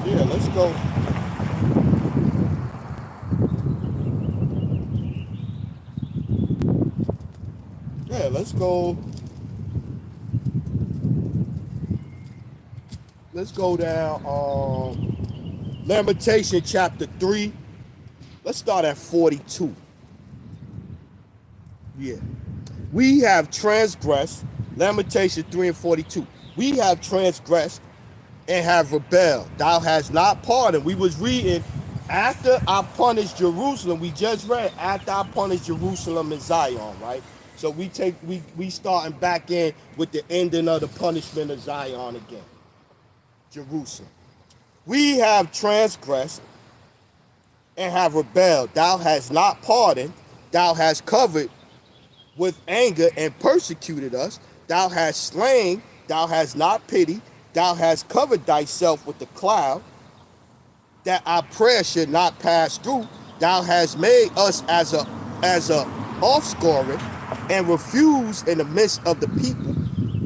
Yeah, let's go. Yeah, let's go. Let's go down. Lamentation chapter 3. Let's start at 42. Yeah. We have transgressed. Lamentation 3 and 42. We have transgressed and have rebelled. Thou hast not pardoned. We was reading after I punished Jerusalem. We just read after I punished Jerusalem and Zion, right? So we starting back in with the ending of the punishment of Zion again. Jerusalem. We have transgressed and have rebelled. Thou hast not pardoned. Thou hast covered with anger and persecuted us. Thou hast slain. Thou hast not pitied. Thou hast covered thyself with the cloud, that our prayer should not pass through. Thou hast made us as a offscouring and refused in the midst of the people.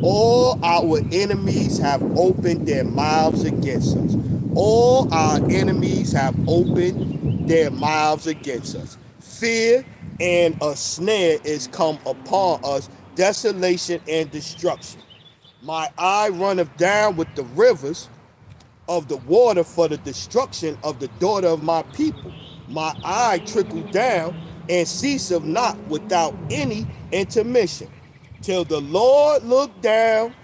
All our enemies have opened their mouths against us. All our enemies have opened their mouths against us. Fear and a snare is come upon us, desolation and destruction. My eye runneth down with the rivers of the water for the destruction of the daughter of my people. My eye trickled down and ceaseth not without any intermission, till the Lord look down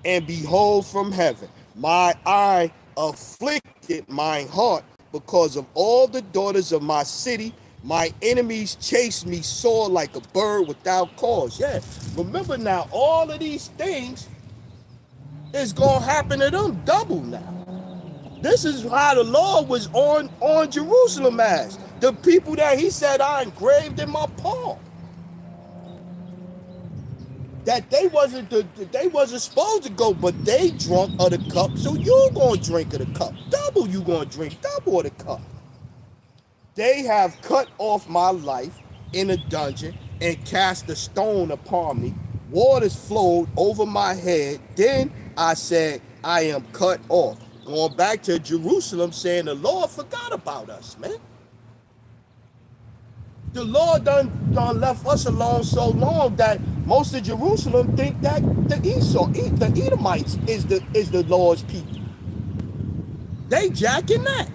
and behold from heaven. My eye afflicted mine heart because of all the daughters of my city. My enemies chase me sore like a bird without cause. Yeah, remember now, all of these things is going to happen to them double now. This is how the Lord was on Jerusalem as. The people that he said I engraved in my palm. That they wasn't supposed to go, but they drunk of the cup, so you gonna drink of the cup. Double you gonna drink, double of the cup. They have cut off my life in a dungeon and cast a stone upon me. Waters flowed over my head. Then I said, I am cut off. Going back to Jerusalem, saying the Lord forgot about us, man. The Lord done left us alone so long that most of Jerusalem think that the Edomites is the Lord's people. They jacking that.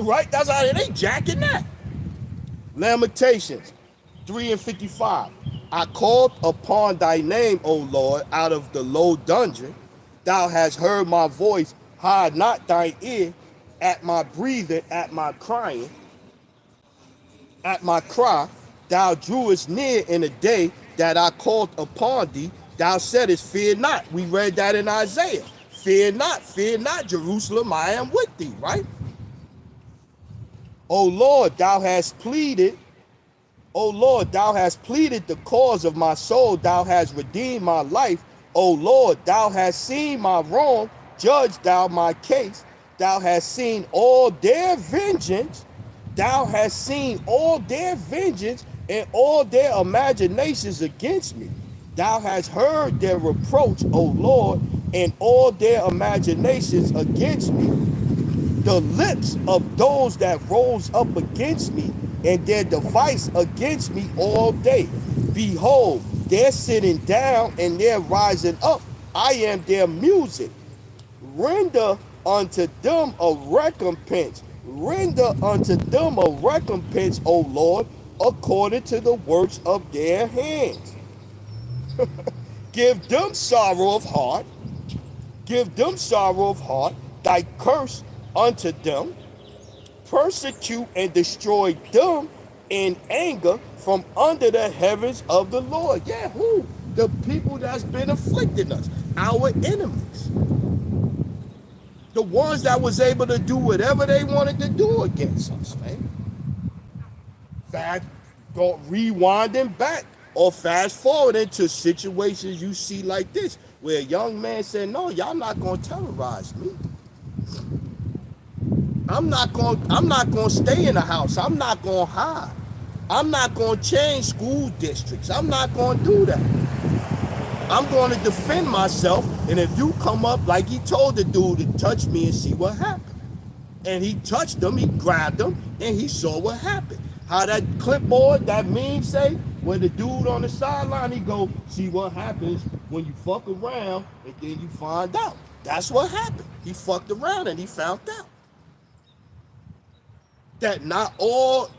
Right? That's how they jacking that. Lamentations 3:55. I called upon thy name, O Lord, out of the low dungeon. Thou hast heard my voice. Hide not thine ear at my breathing, at my crying. At my cry, thou drewest near in the day that I called upon thee. Thou saidest, fear not. We read that in Isaiah. Fear not, Jerusalem, I am with thee, right? O Lord, thou hast pleaded. O Lord, thou hast pleaded the cause of my soul. Thou hast redeemed my life. O Lord, thou hast seen my wrong. Judge thou my case. Thou hast seen all their vengeance. Thou hast seen all their vengeance and all their imaginations against me. Thou hast heard their reproach, O Lord, and all their imaginations against me. The lips of those that rose up against me and their device against me all day. Behold, they're sitting down and they're rising up. I am their music. Render unto them a recompense. Render unto them a recompense, O Lord, according to the works of their hands. Give them sorrow of heart. Give them sorrow of heart. Thy curse unto them. Persecute and destroy them in anger from under the heavens of the Lord. Yeah, who? The people that's been afflicting us. Our enemies. The ones that was able to do whatever they wanted to do against us, man. Go rewinding back or fast forwarding to situations you see like this, where a young man said, no, y'all not gonna terrorize me. I'm not gonna stay in the house. I'm not gonna hide. I'm not gonna change school districts. I'm not gonna do that. I'm going to defend myself, and if you come up like he told the dude to touch me and see what happened. And he touched him, he grabbed him, and he saw what happened. How that clipboard, that meme say, where the dude on the sideline, he go, see what happens when you fuck around and then you find out. That's what happened. He fucked around and he found out. That not all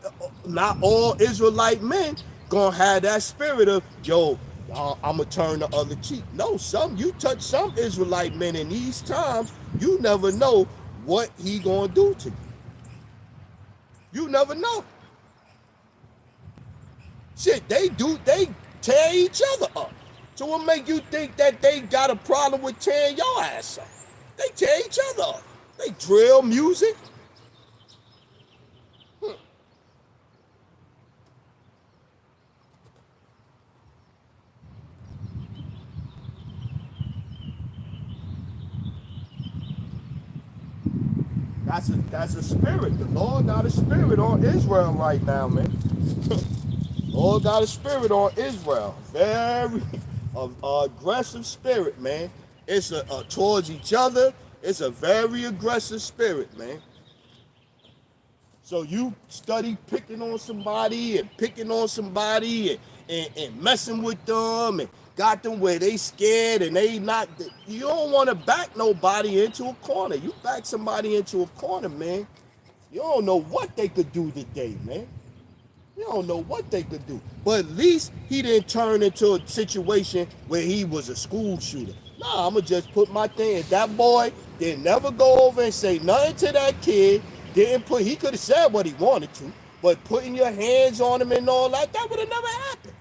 Israelite men gonna have that spirit of, yo, I'm gonna turn the other cheek. No, you touch some Israelite men in these times, you never know what he gonna do to you. You never know. Shit, they tear each other up. So what make you think that they got a problem with tearing your ass up? They tear each other up. They drill music. That's a spirit. The Lord got a spirit on Israel right now, man. Lord got a spirit on Israel. Very aggressive spirit, man. It's towards each other. It's a very aggressive spirit, man. So you study picking on somebody and messing with them and got them where they scared and they not. You don't want to back nobody into a corner. You back somebody into a corner, man. You don't know what they could do today, man. You don't know what they could do. But at least he didn't turn into a situation where he was a school shooter. Nah, I'ma just put my thing. That boy didn't never go over and say nothing to that kid. Didn't put he could have said what he wanted to, but putting your hands on him and all that, that would have never happened.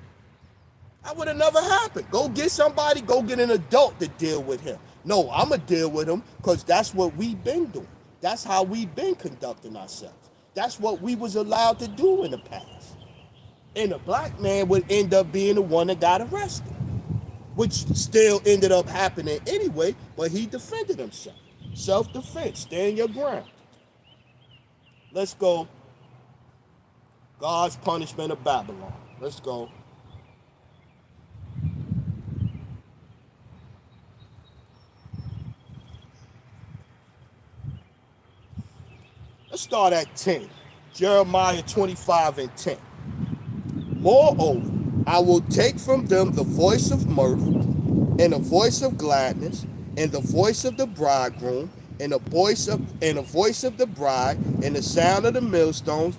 That would have never happened. Go get somebody, go get an adult to deal with him. No, I'ma deal with him because that's what we've been doing. That's how we've been conducting ourselves. That's what we was allowed to do in the past. And the black man would end up being the one that got arrested, which still ended up happening anyway, but he defended himself. Self-defense, stand your ground. Let's go. God's punishment of Babylon. Let's go. Let's start at 10. Jeremiah 25 and 10. Moreover, I will take from them the voice of mirth, and the voice of gladness, and the voice of the bridegroom, and the voice of the bride, and the sound of the millstones,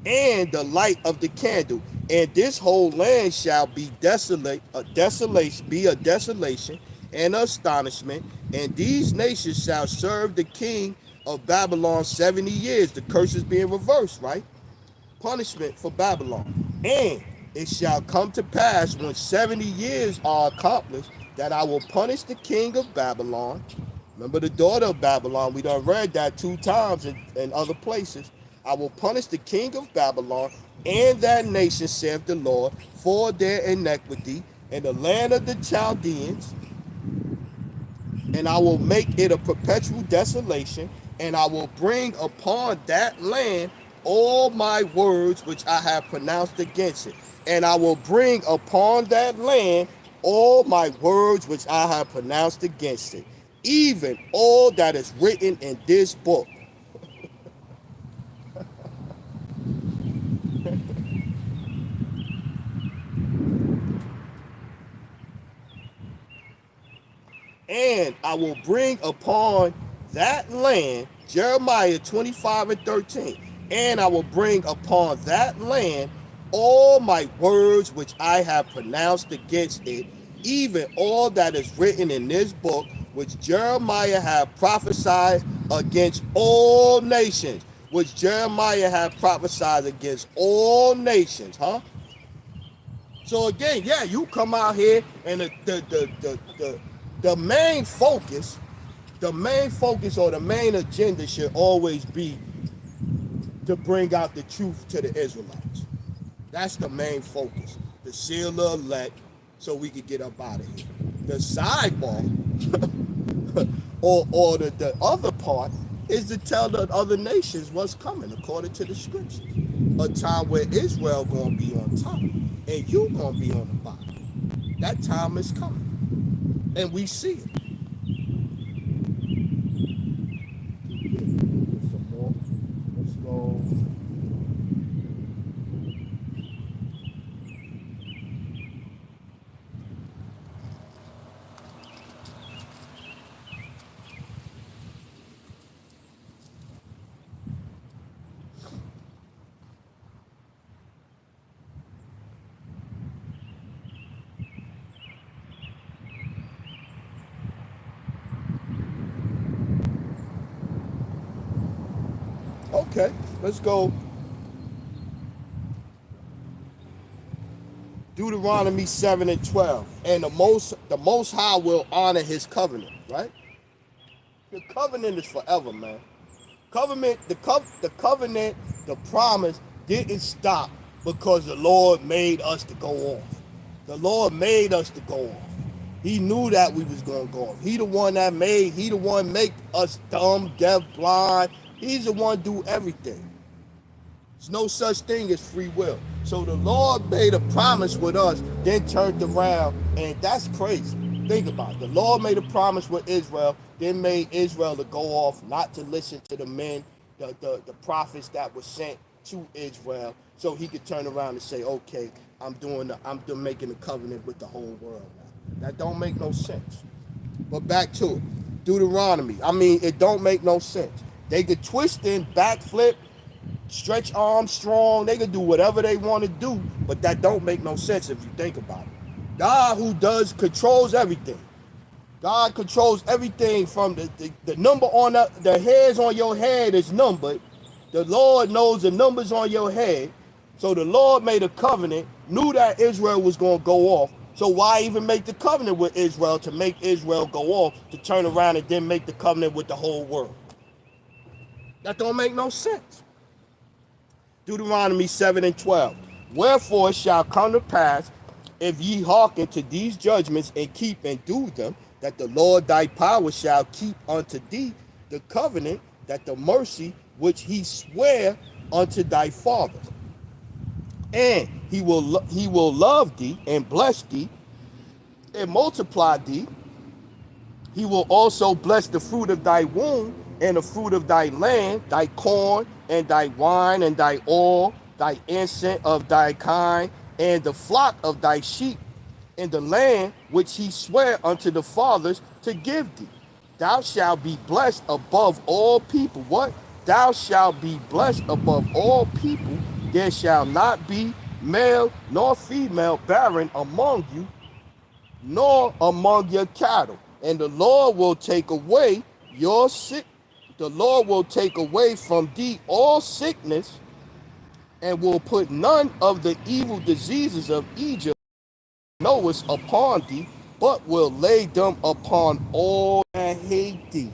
and the light of the candle. And this whole land shall be desolate, a desolation and astonishment. And these nations shall serve the king of Babylon 70 years. The curse is being reversed, right? Punishment for Babylon. And it shall come to pass when 70 years are accomplished that I will punish the king of Babylon. Remember the daughter of Babylon. We done read that 2 times in other places. I will punish the king of Babylon and that nation, saith the Lord, for their iniquity, and the land of the Chaldeans, and I will make it a perpetual desolation, and I will bring upon that land all my words which I have pronounced against it. And I will bring upon that land all my words which I have pronounced against it, even all that is written in this book. And I will bring upon that land, Jeremiah 25 and 13, and I will bring upon that land all my words which I have pronounced against it, even all that is written in this book, which Jeremiah had prophesied against all nations. Which Jeremiah had prophesied against all nations, huh? So again, yeah, you come out here and the main focus, or the main agenda should always be to bring out the truth to the Israelites. That's the main focus. The seal the elect so we could get up out of here. The sidebar or the other part is to tell the other nations what's coming according to the scriptures. A time where Israel gonna be on top and you gonna be on the bottom. That time is coming. And we see it. Some more. Let's go. Okay, let's go. Deuteronomy 7 and 12. And the most high will honor his covenant, right? The covenant is forever, man. The covenant, the promise didn't stop because the Lord made us to go off. The Lord made us to go off. He knew that we was gonna go off. He the one that made, he the one make us dumb, deaf, blind. He's the one do everything. There's no such thing as free will. So the Lord made a promise with us, then turned around, and that's crazy. Think about it. The Lord made a promise with Israel, then made Israel to go off, not to listen to the men, the prophets that were sent to Israel, so he could turn around and say, okay, I'm making a covenant with the whole world now. That don't make no sense. But back to it. Deuteronomy. I mean, it don't make no sense. They could twist and backflip Stretch Armstrong, they can do whatever they want to do, but that don't make no sense if you think about it. God who controls everything. God controls everything from the number on the hairs on your head is numbered. The Lord knows the numbers on your head. So the Lord made a covenant, knew that Israel was going to go off. So why even make the covenant with Israel to make Israel go off, to turn around and then make the covenant with the whole world? That don't make no sense. Deuteronomy 7 and 12. Wherefore it shall come to pass, if ye hearken to these judgments and keep and do them, that the Lord thy power shall keep unto thee the covenant, that the mercy which he sware unto thy fathers. And he will love thee and bless thee and multiply thee. He will also bless the fruit of thy womb and the fruit of thy land, thy corn and thy wine and thy oil, thy incense of thy kind, and the flock of thy sheep, in the land which he sware unto the fathers to give thee. Thou shalt be blessed above all people. What? Thou shalt be blessed above all people. There shall not be male nor female barren among you, nor among your cattle. And the Lord will take away your sick. The Lord will take away from thee all sickness, and will put none of the evil diseases of Egypt knowest upon thee, but will lay them upon all that hate thee.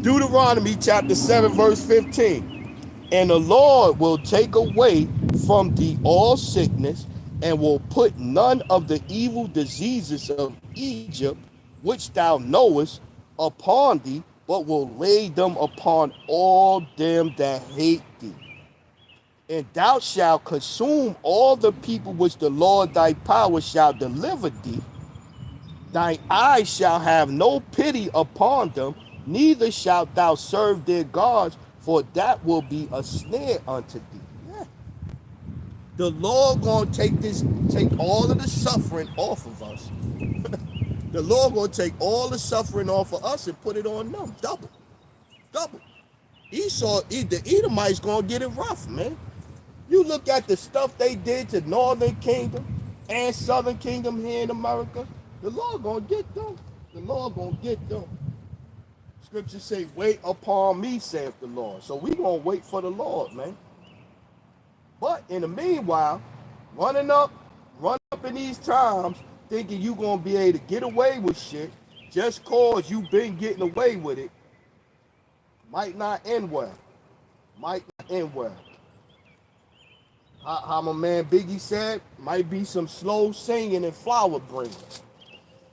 Deuteronomy chapter 7 verse 15. And the Lord will take away from thee all sickness, and will put none of the evil diseases of Egypt, which thou knowest, upon thee, but will lay them upon all them that hate thee. And thou shalt consume all the people which the Lord thy power shall deliver thee. Thine eyes shall have no pity upon them, neither shalt thou serve their gods, for that will be a snare unto thee. Yeah. The Lord gonna take all of the suffering off of us. The Lord gonna take all the suffering off of us and put it on them. Double. Double. The Edomites gonna get it rough, man. You look at the stuff they did to Northern Kingdom and Southern Kingdom here in America, the Lord gonna get them. The Lord gonna get them. Scriptures say, wait upon me, saith the Lord. So we gonna wait for the Lord, man. But in the meanwhile, running up in these times, thinking you gonna be able to get away with shit just cause you been getting away with it, might not end well. Might not end well. How my man Biggie said, might be some slow singing and flower bringing.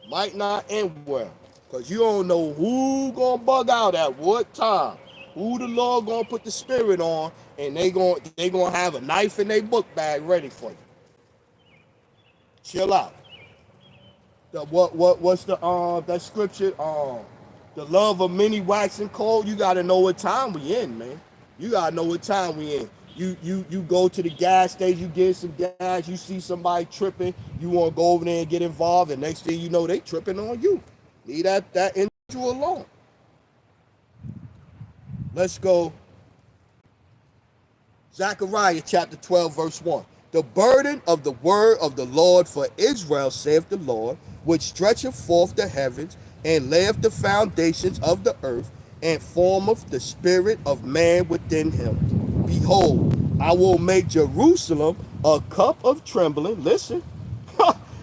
Might not end well. Because you don't know who gonna bug out at what time. Who the Lord gonna put the spirit on, and they gonna have a knife in their book bag ready for you. Chill out. What's that scripture? The love of many waxing cold. You gotta know what time we in, man. You gotta know what time we in. You go to the gas station, you get some gas, you see somebody tripping, you want to go over there and get involved, and next thing you know, they tripping on you. Leave that individual alone. Let's go. Zechariah chapter 12, verse 1. The burden of the word of the Lord for Israel, saith the Lord, which stretcheth forth the heavens, and layeth the foundations of the earth, and formeth the spirit of man within him. Behold, I will make Jerusalem a cup of trembling. Listen.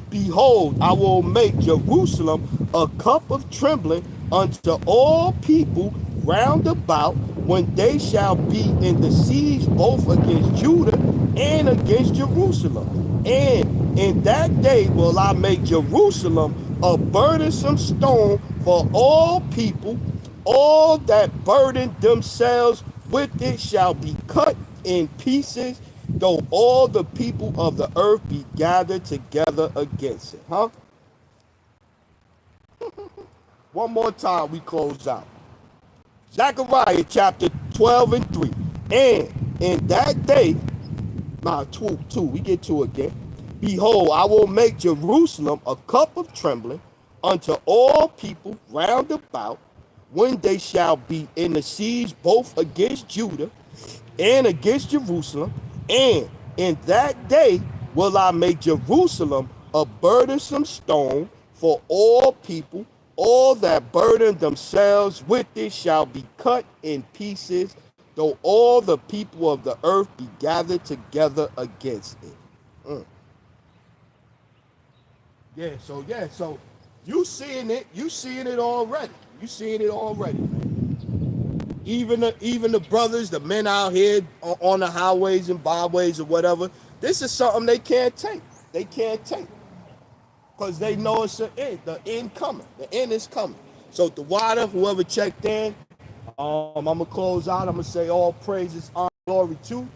Behold, I will make Jerusalem a cup of trembling unto all people round about, when they shall be in the siege both against Judah and against Jerusalem. And in that day will I make Jerusalem a burdensome stone for all people. All that burden themselves with it shall be cut in pieces, though all the people of the earth be gathered together against it. Huh? One more time, we close out. Zechariah chapter 12 and 3. And in that day, 2, we get to it again. Behold, I will make Jerusalem a cup of trembling unto all people round about, when they shall be in the siege both against Judah and against Jerusalem. And in that day will I make Jerusalem a burdensome stone for all people. All that burden themselves with it shall be cut in pieces, though all the people of the earth be gathered together against it. Mm. So you seeing it already. You seeing it already, man. Even the brothers, the men out here on the highways and byways or whatever, this is something they can't take. They can't take because they know it's the end. The end coming. The end is coming. So the water, whoever checked in, I'm gonna close out. I'm gonna say all praises, honor, glory to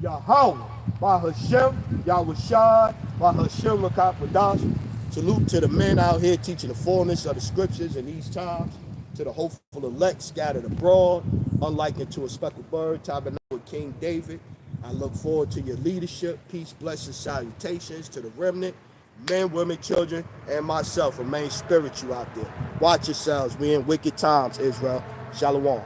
Yahweh, by Hashem, Yahushua, by Hashem Rakakwadash. Salute to the men out here teaching the fullness of the scriptures in these times. To the hopeful elect scattered abroad, unlike unto a speckled bird, tabernacle with King David. I look forward to your leadership. Peace, blessings, salutations to the remnant, men, women, children, and myself. Remain spiritual out there. Watch yourselves. We in wicked times, Israel. Shalom.